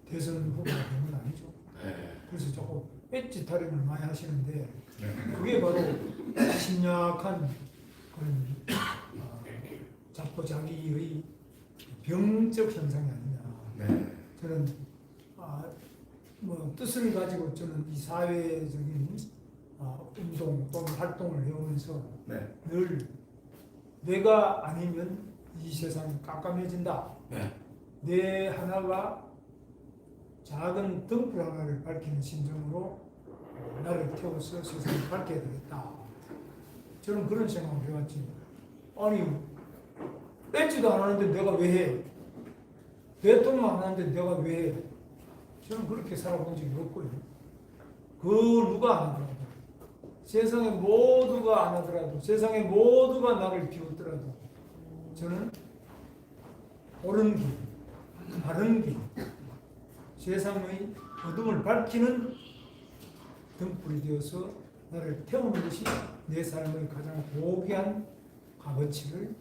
대선 후보가 된 건 아니죠. 그래서 자꾸 배지 타령을 많이 하시는데 그게 바로 심약한 그런 자포자기의 병적 현상이 아니냐. 저는 뭐 뜻을 가지고 저는 이 사회적인 운동 또는 활동을 해오면서 늘 내가 아니면 이 세상이 깜깜해진다. 내 하나가 작은 등불 하나를 밝히는 심정으로 나를 태워서 세상을 밝혀야 되겠다. 저는 그런 생각을 해왔지. 아니 뺏지도 안 하는데 내가 왜 해? 대통령 안 하는데 내가 왜 해? 저는 그렇게 살아본 적이 없고요. 그 누가 안 하더라도 세상에 모두가 안 하더라도 세상에 모두가 나를 비웃더라도 저는 옳은 길, 바른 길, 세상의 어둠을 밝히는 등불이 되어서 나를 태우는 것이 내 삶의 가장 고귀한 값어치를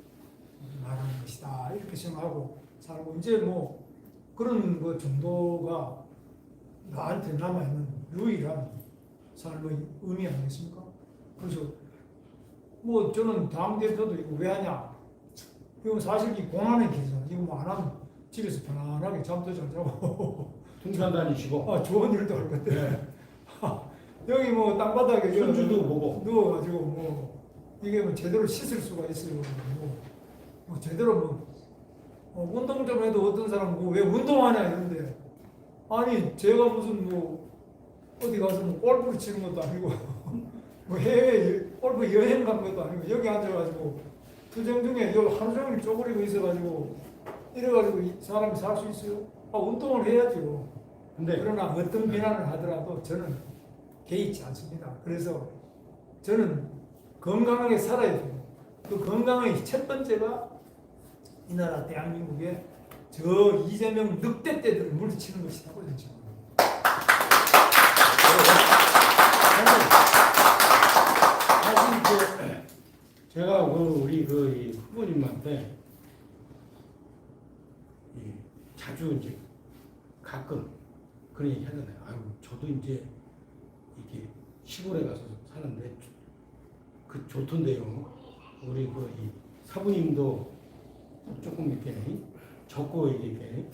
말하는 것이다. 이렇게 생각하고 살고 이제 뭐 그런 것 정도가 나한테 남아있는 유일한 삶의 의미 아니겠습니까? 그래서 뭐 저는 당대표도 이거 왜 하냐? 이거 사실 이 고난의 길이잖아. 이거 뭐 안 하면 집에서 편안하게 잠도 잘 자고 등산 다니시고 좋은 일도 할 건데 여기 뭐 땅바닥에 손주도 보고 누워가지고 뭐 이게 뭐 제대로 씻을 수가 있어요. 뭐 제대로 운동 좀 해도 어떤 사람은 왜 운동하냐 이런데 아니 제가 무슨 뭐 어디 가서 뭐 골프를 치는 것도 아니고 뭐 해외 골프 여행 간 것도 아니고 여기 앉아가지고 투정 중에 요 하루 종일 쪼그리고 있어가지고 이래가지고 이 사람이 살 수 있어요? 운동을 해야죠. 근데 그러나 어떤 비난을 하더라도 저는 개의치 않습니다. 그래서 저는 건강하게 살아야 돼요. 그 건강의 첫 번째가 이 나라 대한민국에 저 이재명 늑대 떼들을 물리치는 것이라고 저는 생각합니다. 사실 제가 우리 이 후보님한테 자주 이제 가끔 그런 얘기 하잖아요. 아이고 저도 이제 이렇게 시골에 가서 사는데 좋던데요. 우리 이 사부님도 조금 이렇게 적고 이렇게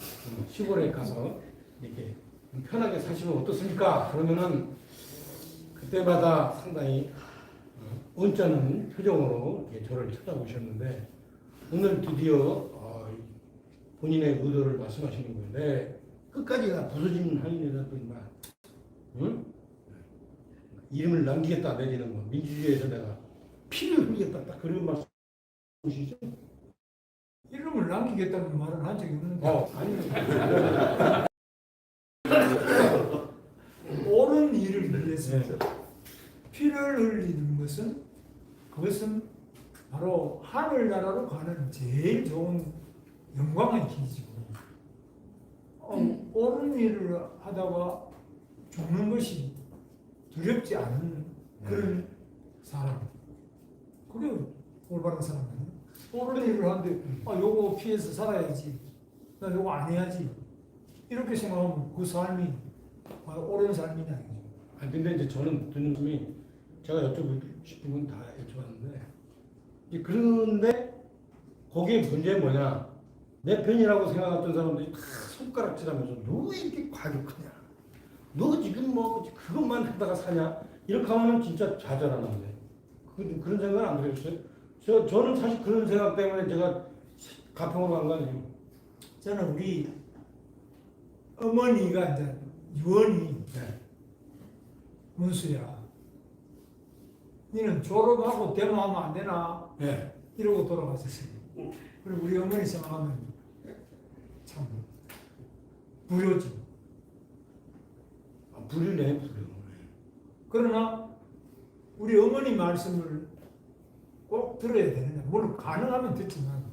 시골에 가서 이렇게 편하게 사시면 어떻습니까? 그러면은 그때마다 상당히 언짢은 표정으로 이렇게 저를 쳐다보셨는데 오늘 드디어 본인의 의도를 말씀하시는 건데 끝까지 다 부서진 한인이라도 응? 이름을 남기겠다 내지는 뭐 민주주의에서 내가 피를 흘리겠다 딱 그런 말씀이시죠? 이름을 남기겠다는 말은 한 적이 없는데 아니 옳은 일을 위해서 피를 흘리는 그것은 바로 하늘나라로 가는 제일 좋은 영광의 길이죠. 옳은 일을 하다가 죽는 것이 두렵지 않은 그런 사람. 그게 올바른 사람 아니에요? 옳은 일을 하는데 요거 피해서 살아야지. 나 요거 안 해야지. 이렇게 생각하면 그 삶이 옳은 삶이냐 이거죠. 근데 이제 저는 듣는 분이 제가 여쭤보고 싶은 건 다 여쭤봤는데 그런데 거기에 문제는 뭐냐? 내 편이라고 생각했던 사람들이 다 손가락질하면서 너 왜 이렇게 과격하냐? 너 지금 뭐 그것만 하다가 사냐? 이렇게 하면 진짜 좌절하는데 그런 생각은 안 들었어요? 저는 사실 그런 생각 때문에 제가 가평으로 간 거 아니에요. 저는 우리 어머니가 이제 유언이 문수야 니는 졸업하고 데모하면 안 되나? 네. 이러고 돌아가셨어요. 그리고 우리 어머니 생각하면 참 불효죠. 불효네. 그러나 우리 어머니 말씀을 꼭 들어야 되느냐? 물론 가능하면 듣지만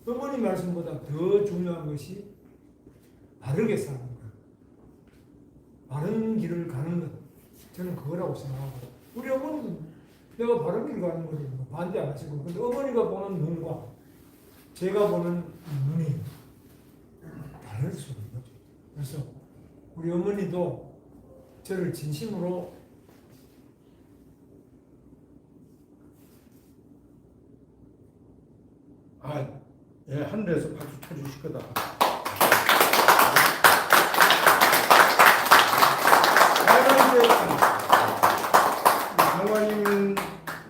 어머니 말씀보다 더 중요한 것이 바르게 사는 것, 바른 길을 가는 것, 저는 그거라고 생각하고 우리 어머니도 내가 바른 길 가는 것을 반대 안 하시고 근데 어머니가 보는 눈과 제가 보는 눈이 다를 수 있는 거죠. 그래서 우리 어머니도 저를 진심으로 하늘에서 박수 쳐주실 거다.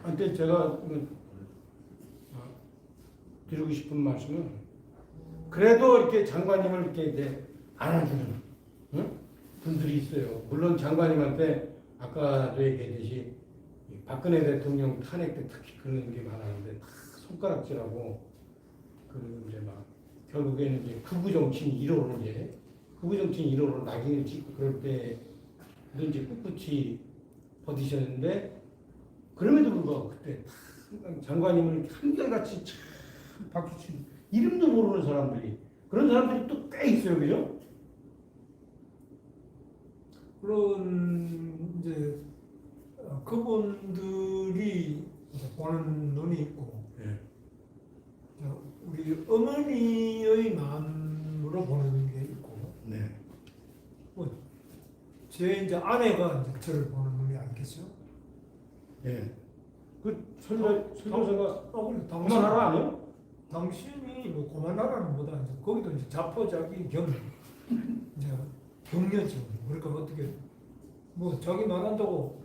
장관님한테 제가 드리고 싶은 말씀은 그래도 이렇게 장관님을 이렇게 이제 안아주는 분들이 있어요. 물론 장관님한테 아까도 얘기했듯이 박근혜 대통령 탄핵 때 특히 그런 게 많았는데 다 손가락질하고 그 이제 막 결국에는 이제 극우 정치인 1호로 낙인을 찍고 그럴 때도 이제 꿋꿋이 버티셨는데 그럼에도 불구하고 그때 장관님을 한결같이 참 박수 치는 이름도 모르는 사람들이 그런 사람들이 또 꽤 있어요, 그죠? 그런 이제 그분들이 보는 눈이 있고 우리 어머니의 마음으로 보는 게 있고 제 이제 아내가 이제 저를 보는 눈이 아니겠어요? 그 설교사가 그래 그만하라 아니요? 당신이 뭐 그만하라는 보다 이제 거기도 이제 자포자기 이제 격려죠. 그러니까 어떻게 뭐 자기 말한다고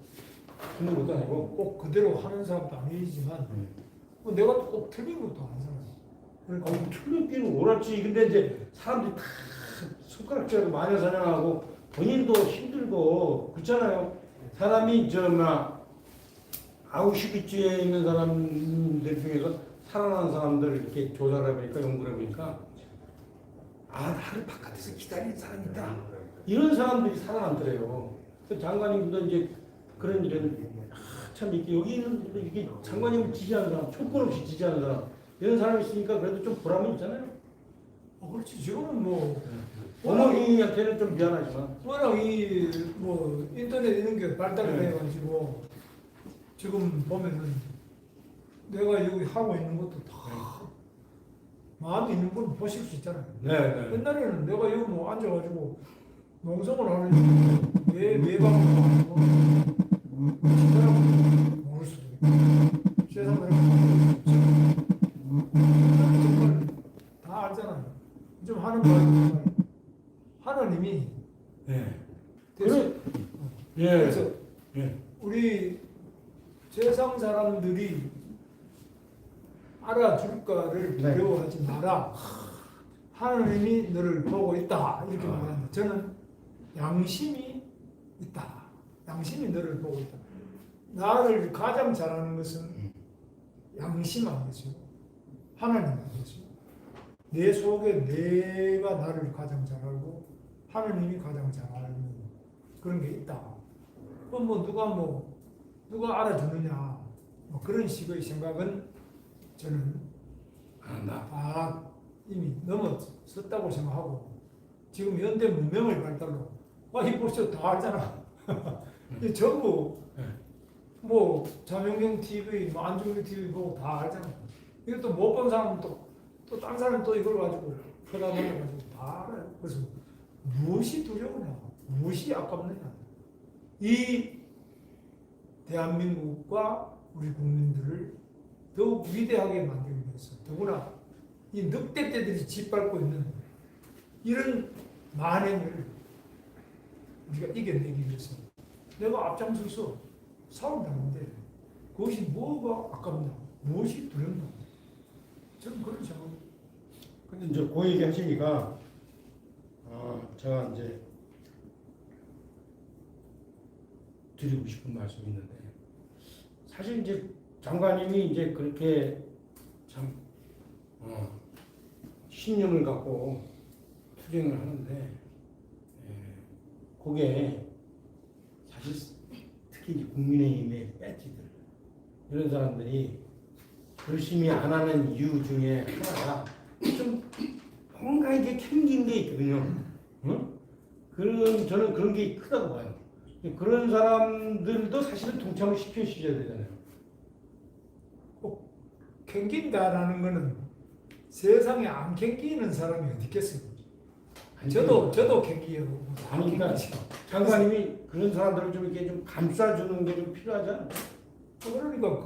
그런 것도 아니고 꼭 그대로 하는 사람도 아니지만 뭐 내가 꼭 틀린 것도 아니잖아요. 그러니까 출근길은 옳았지. 근데 이제 사람들이 다 손가락질하고 마녀 사냥하고 본인도 힘들고 그렇잖아요. 사람이 아우슈비츠에 있는 사람들 중에서 살아난 사람들 이렇게 조사를 해보니까 연구를 해보니까 나를 바깥에서 기다리는 사람이 있다. 이런 사람들이 살아남더래요. 그 장관님도 이제 그런 일은 참 이렇게 여기 있는 분들 이렇게 장관님을 지지하는 사람, 촉구 없이 지지하는 사람 이런 사람이 있으니까 그래도 좀 보람은 있잖아요. 그렇지. 지금은 뭐 어머니한테는 좀 미안하지만 워낙 이 뭐 인터넷 이런 게 발달이 네. 돼가지고 지금 보면은 내가 여기 하고 있는 것도 다 마음이 있는 분 보실 수 있잖아요. 네. 옛날에는 내가 여기 뭐 앉아가지고 농성을 하는 왜 방송을 하고 진짜라고 모를 수도 있고 세상에 모를 수 없죠. 정말 다 알잖아요. 좀 하는 말이 하나님이 네. 그래서 그래서 예. 우리 세상 사람들이 알아줄까를 네. 두려워하지 마라. 하나님이 너를 보고 있다. 이렇게 말합니다. 저는 양심이 있다. 양심이 너를 보고 있다. 나를 가장 잘하는 것은 양심 아니겠죠. 하나님 아니겠죠. 내 속에 내가 나를 가장 잘 알고 하나님이 가장 잘 알는 그런 게 있다. 그럼 누가 알아주느냐 뭐 그런 식의 생각은 저는 다 이미 넘어섰다고 생각하고 지금 현대 문명의 발달로 이 보시죠 다 알잖아. 이 전부 뭐 자명경 TV, 뭐 안중근 TV 보고 다 알잖아. 이것도 못 본 사람은 또 딴 사람 또 이걸 가지고 퍼다보려 가지고 다 알아요. 그래서 무엇이 두려우냐, 무엇이 아깝느냐. 이 대한민국과 우리 국민들을 더욱 위대하게 만들기 위해서 더구나 이 늑대떼들이 짓밟고 있는 이런 만행을 우리가 이겨내기 위해서 내가 앞장서서 싸운다는데 그것이 뭐가 아깝냐, 무엇이 두렵냐. 저는 그런 생각입니다. 근데 이제 그 얘기 하시니까 제가 이제 드리고 싶은 말씀이 있는데 사실 이제 장관님이 이제 그렇게 참 신념을 갖고 투쟁을 하는데 그게 사실 특히 이제 국민의힘의 배지들 이런 사람들이 열심히 안 하는 이유 중에 하나가 좀 뭔가 이게 캥긴 게 있거든요. 응? 저는 그런 게 크다고 봐요. 그런 사람들도 사실은 동참을 시켜주셔야 되잖아요. 캥긴다라는 거는 세상에 안 캥기는 사람이 어디 있겠어요? 아니, 저도 캥기요. 아니, 그러니까 장관님이 그런 사람들을 좀 이렇게 좀 감싸주는 게 좀 필요하지 않아요? 그러니까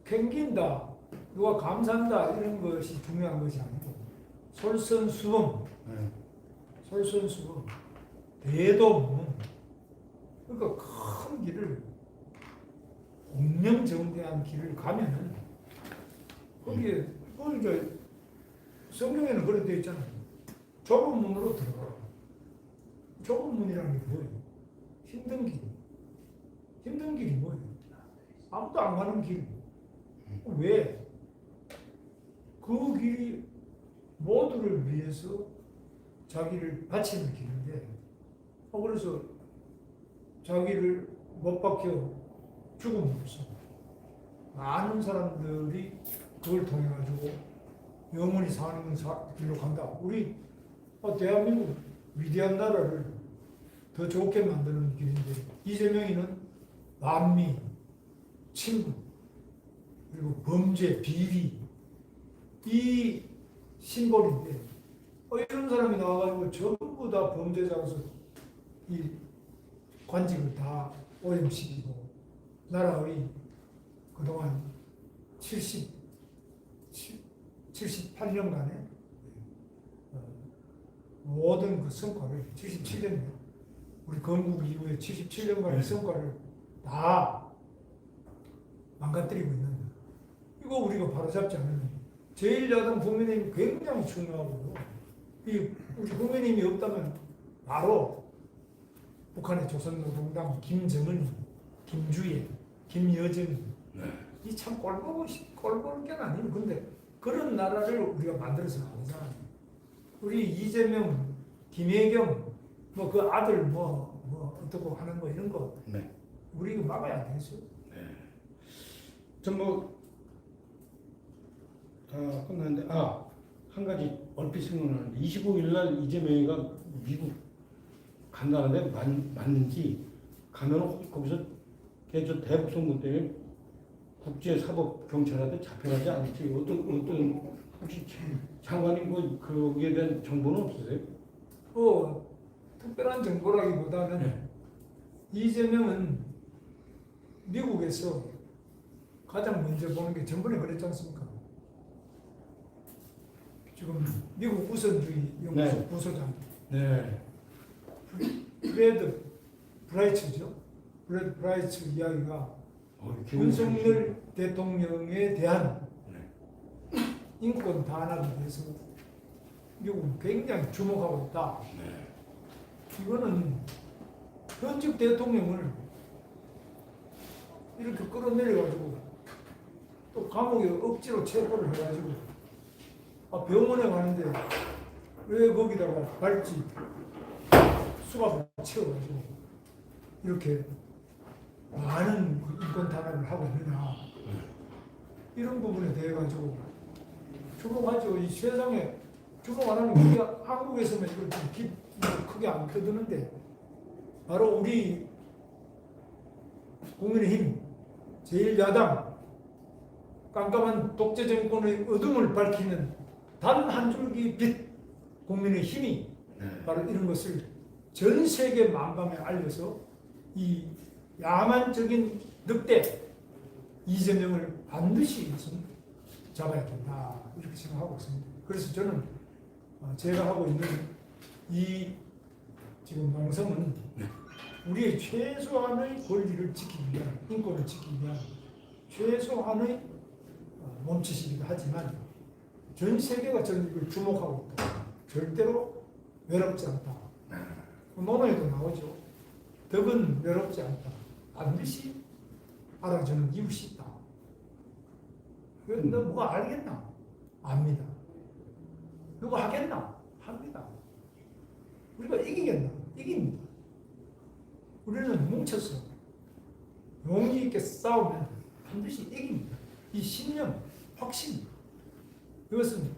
캥긴다, 누가 감싼다 이런 것이 중요한 것이 아니고 솔선수범, 솔선수범, 대도문. 그러니까 큰 길을 공명정대한 길을 가면은 거기에 이제 성경에는 그런 데 있잖아요. 좁은 문으로 들어가. 좁은 문이라는 게 뭐예요? 힘든 길. 힘든 길이 뭐예요? 아무도 안 가는 길. 왜? 그 길이 모두를 위해서 자기를 바치는 길인데, 그래서 자기를 못 박혀 죽음으로써 많은 사람들이 그걸 통해 가지고 영원히 사는 길로 간다. 우리 대한민국 위대한 나라를 더 좋게 만드는 길인데 이재명이는 반미, 친구, 그리고 범죄, 비리 이 심볼인데 이런 사람이 나와가지고 전부 다 범죄자로서 이 관직을 다 오염시키고 나라의 그동안 78년간의 모든 그 성과를 77년 우리 건국 이후에 77년간의 성과를 다 망가뜨리고 있는 이거 우리가 바로잡지 않으면 제1야당 국민의힘이 굉장히 중요하고요. 우리 국민의힘이 없다면 바로 북한의 조선노동당 김정은, 김주애, 김여정 이 참 꼴볼 게 아니에요. 근데 그런 나라를 우리가 만들어서 안 되잖아요. 우리 이재명, 김혜경 뭐 그 아들 뭐 어떻고 하는 거 이런 거 네. 우리 이거 막아야 되겠죠. 전뭐 다 끝났는데 한 가지 얼핏 생각나는데 25일 날 이재명이가 미국 간다는데 맞는지 가면 거기서 걔저 대북 선거 때문에 국제사법경찰한테 잡혀가지 않을지 어떤 혹시 장관님 뭐 거기에 대한 정보는 없으세요? 특별한 정보라기보다는 이재명은 미국에서 가장 먼저 보는 게 전번에 그랬지 않습니까? 지금 미국 우선주의 연구소 네. 부소장 네. 브래드 브라이츠죠. 브래드 브라이츠 이야기가 윤석열 대통령에 대한 인권 탄압에 대해서 미국은 굉장히 주목하고 있다. 이거는 현직 대통령을 이렇게 끌어내려가지고 또 감옥에 억지로 체포를 해가지고 병원에 가는데 왜 거기다가 발찌 수갑을 채워가지고 이렇게 많은 인권 탄압을 하고 있느냐 이런 부분에 대해 가지고 주목하죠. 이 세상에 주목 안 하는 우리가 한국에서는 이걸 좀 크게 안 떠드는데 바로 우리 국민의힘 제1야당 깜깜한 독재 정권의 어둠을 밝히는 단 한 줄기 빛 국민의힘이 바로 이런 것을 전 세계 만방에 알려서 이 야만적인 늑대 이재명을 반드시 잡아야 된다 이렇게 생각하고 있습니다. 그래서 저는 제가 하고 있는 이 지금 방송은 우리의 최소한의 권리를 지키기 위한 인권을 지키기 위한 최소한의 몸짓이기도 하지만 전 세계가 저는 이걸 주목하고 있다. 절대로 외롭지 않다. 논어에도 나오죠. 덕은 외롭지 않다. 반드시 알아주는 이웃이 있다. 너 뭐가 알겠나? 압니다. 누가 하겠나? 합니다. 우리가 이기겠나? 이깁니다. 우리는 뭉쳐서 용기 있게 싸우면 반드시 이깁니다. 이 신념, 확신 이것은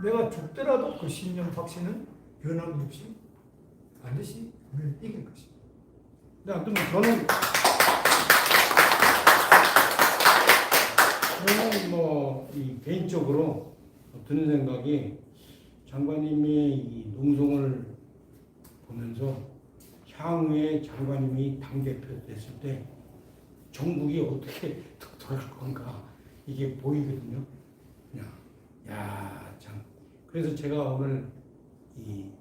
내가 죽더라도 그 신념, 확신은 변함없이 반드시 우리는 이길 것입니다. 네, 아무튼 저는 이 개인적으로 드는 생각이 장관님이 이 농성을 보면서 향후에 장관님이 당대표 됐을 때 전국이 어떻게 돌아갈 건가 이게 보이거든요. 참. 그래서 제가 오늘 이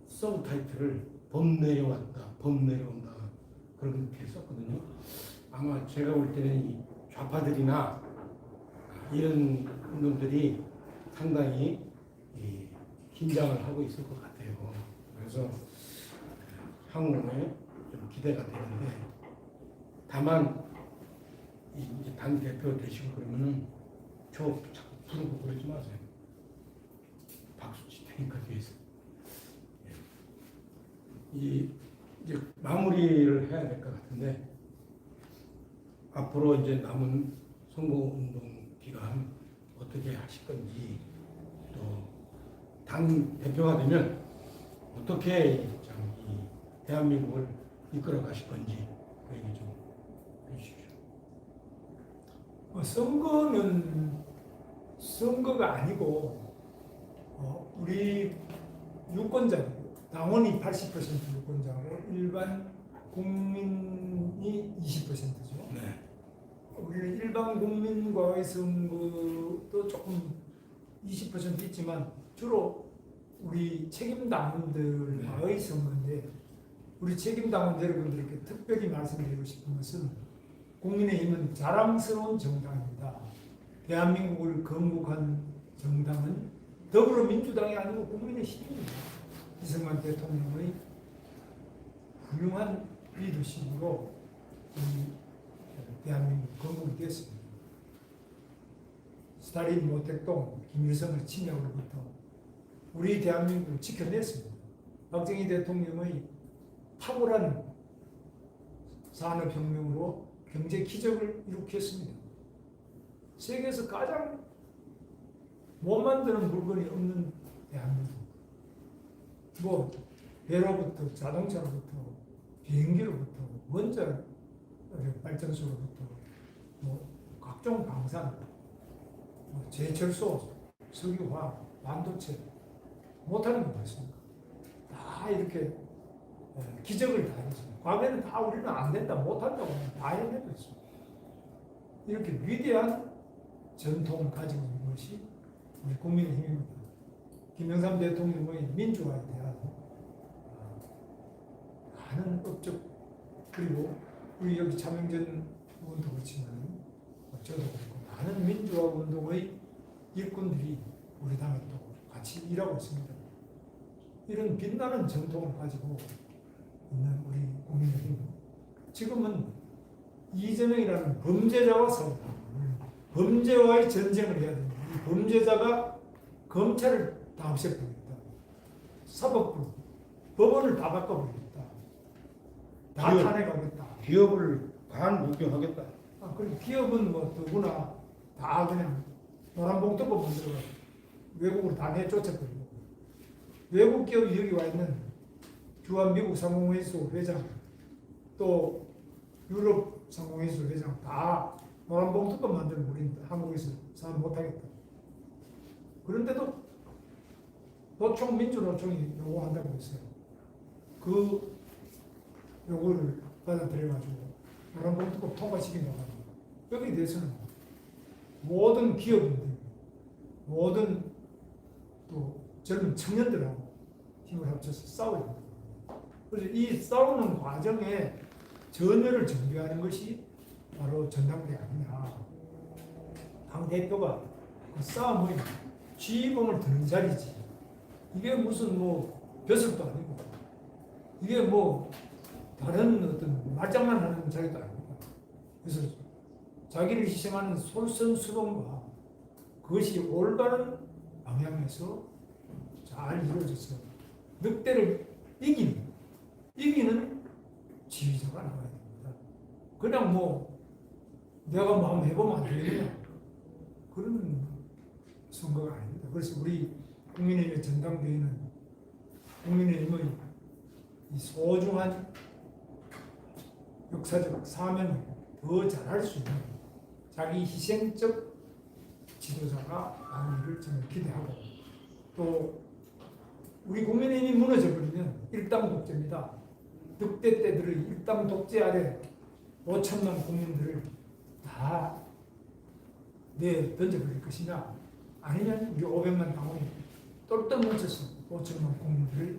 서브타이틀을 범 내려왔다, 범 내려온다 그렇게 썼거든요. 아마 제가 볼 때는 이 좌파들이나 이런 놈들이 상당히 긴장을 하고 있을 것 같아요. 그래서 향후에 좀 기대가 되는데 다만 이제 당 대표 되시고 그러면은 저 자꾸 부르고 그러지 마세요. 박수 칠 테니까 뒤에서. 이제 마무리를 해야 될 것 같은데 앞으로 이제 남은 선거운동 기간 어떻게 하실 건지 또 당 대표가 되면 어떻게 이 대한민국을 이끌어 가실 건지 그 얘기 좀 해주십시오. 선거는 선거가 아니고 우리 유권자고 당원이 80% 유권자고 일반 국민이 20%죠. 네. 우리는 일반 국민과의 선거도 조금 20% 있지만 주로 우리 책임당원들과의 선거인데 우리 책임당원 여러분들께 특별히 말씀드리고 싶은 것은 국민의힘은 자랑스러운 정당입니다. 대한민국을 건국한 정당은 더불어민주당이 아니고 국민의힘입니다. 이승만 대통령의 훌륭한 리더십으로 이 대한민국 건국이 되었습니다. 스탈린, 모택동, 김일성의 침략으로부터 우리 대한민국을 지켜냈습니다. 박정희 대통령의 탁월한 산업혁명으로 경제 기적을 일으켰습니다. 세계에서 가장 못 만드는 물건이 없는 대한민국. 뭐 배로부터 자동차로부터 비행기로부터 원자 발전소로부터 뭐 각종 방산, 뭐 제철소, 석유화학, 반도체 못하는 거 맞습니까? 다 이렇게 기적을 다 했습니다. 과거에는 다 우리는 안 된다, 못한다고 다 해내고 있습니다. 이렇게 위대한 전통을 가지고 있는 것이 우리 국민의힘입니다. 김영삼 대통령의 민주화에 대한 많은 업적, 그리고 우리 여기 차명전 의원도 그렇지만 저도 그렇고 많은 민주화 운동의 일꾼들이 우리 당에 또 같이 일하고 있습니다. 이런 빛나는 전통을 가지고 있는 우리 국민의힘, 지금은 이재명이라는 범죄자와 싸우다, 범죄와의 전쟁을 해야 됩니다. 이 범죄자가 검찰을 다 없애버리겠다, 사법부, 법원을 다 바꿔버리겠다, 다 기업, 탄핵하겠다. 기업을 반목용하겠다. 그리고 기업은 뭐 누구나 다 그냥 노란봉투법 만들어 외국으로 다 내쫓아버리고, 외국 기업이 여기 와 있는 주한 미국 상공회의소 회장, 또 유럽 상공회의소 회장 다 노란봉투법 만들면 우리 한국에서 사업 못하겠다. 그런데도 노총 민주노총이 요구한다고 했어요. 그 요구를 받아들여가지고 노란봉투법 통과시킨다고 합니다. 여기에 대해서는 모든 기업인들, 모든 또 젊은 청년들하고 힘을 합쳐서 싸워야 됩니다. 그래서 이 싸우는 과정에 전열을 정비하는 것이 바로 전당대 아니냐. 당대표가 그 싸움을 쥐봉을 드는 자리지. 이게 무슨 뭐 벼슬도 아니고, 이게 뭐 다른 어떤 말장난 하는 자리도 아닙니다. 그래서 자기를 희생하는 솔선수범과 그것이 올바른 방향에서 잘 이루어져서 늑대를 이기는 지휘자가 나와야 됩니다. 그냥 뭐 내가 마음 해보면 안 되느냐, 그런 선거가 아닙니다. 그래서 우리 국민의힘의 전당대회는 국민의힘의 이 소중한 역사적 사명을 더 잘할 수 있는 자기 희생적 지도자가 나오기를 저는 기대하고, 또 우리 국민의힘이 무너져버리면 일당 독재입니다. 늑대 떼들의 일당 독재 아래 5천만 국민들을 다 던져버릴 것이냐, 아니면 우리 500만 당원이 똘똘 뭉쳐서 5천만 국민들의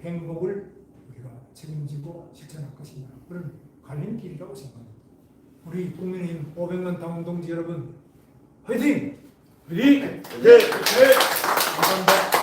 행복을 우리가 책임지고 실천할 것이냐, 그런 갈림길이라고 생각합니다. 우리 국민의힘 500만 당원 동지 여러분, 화이팅! 화이팅! 네. 감사합니다.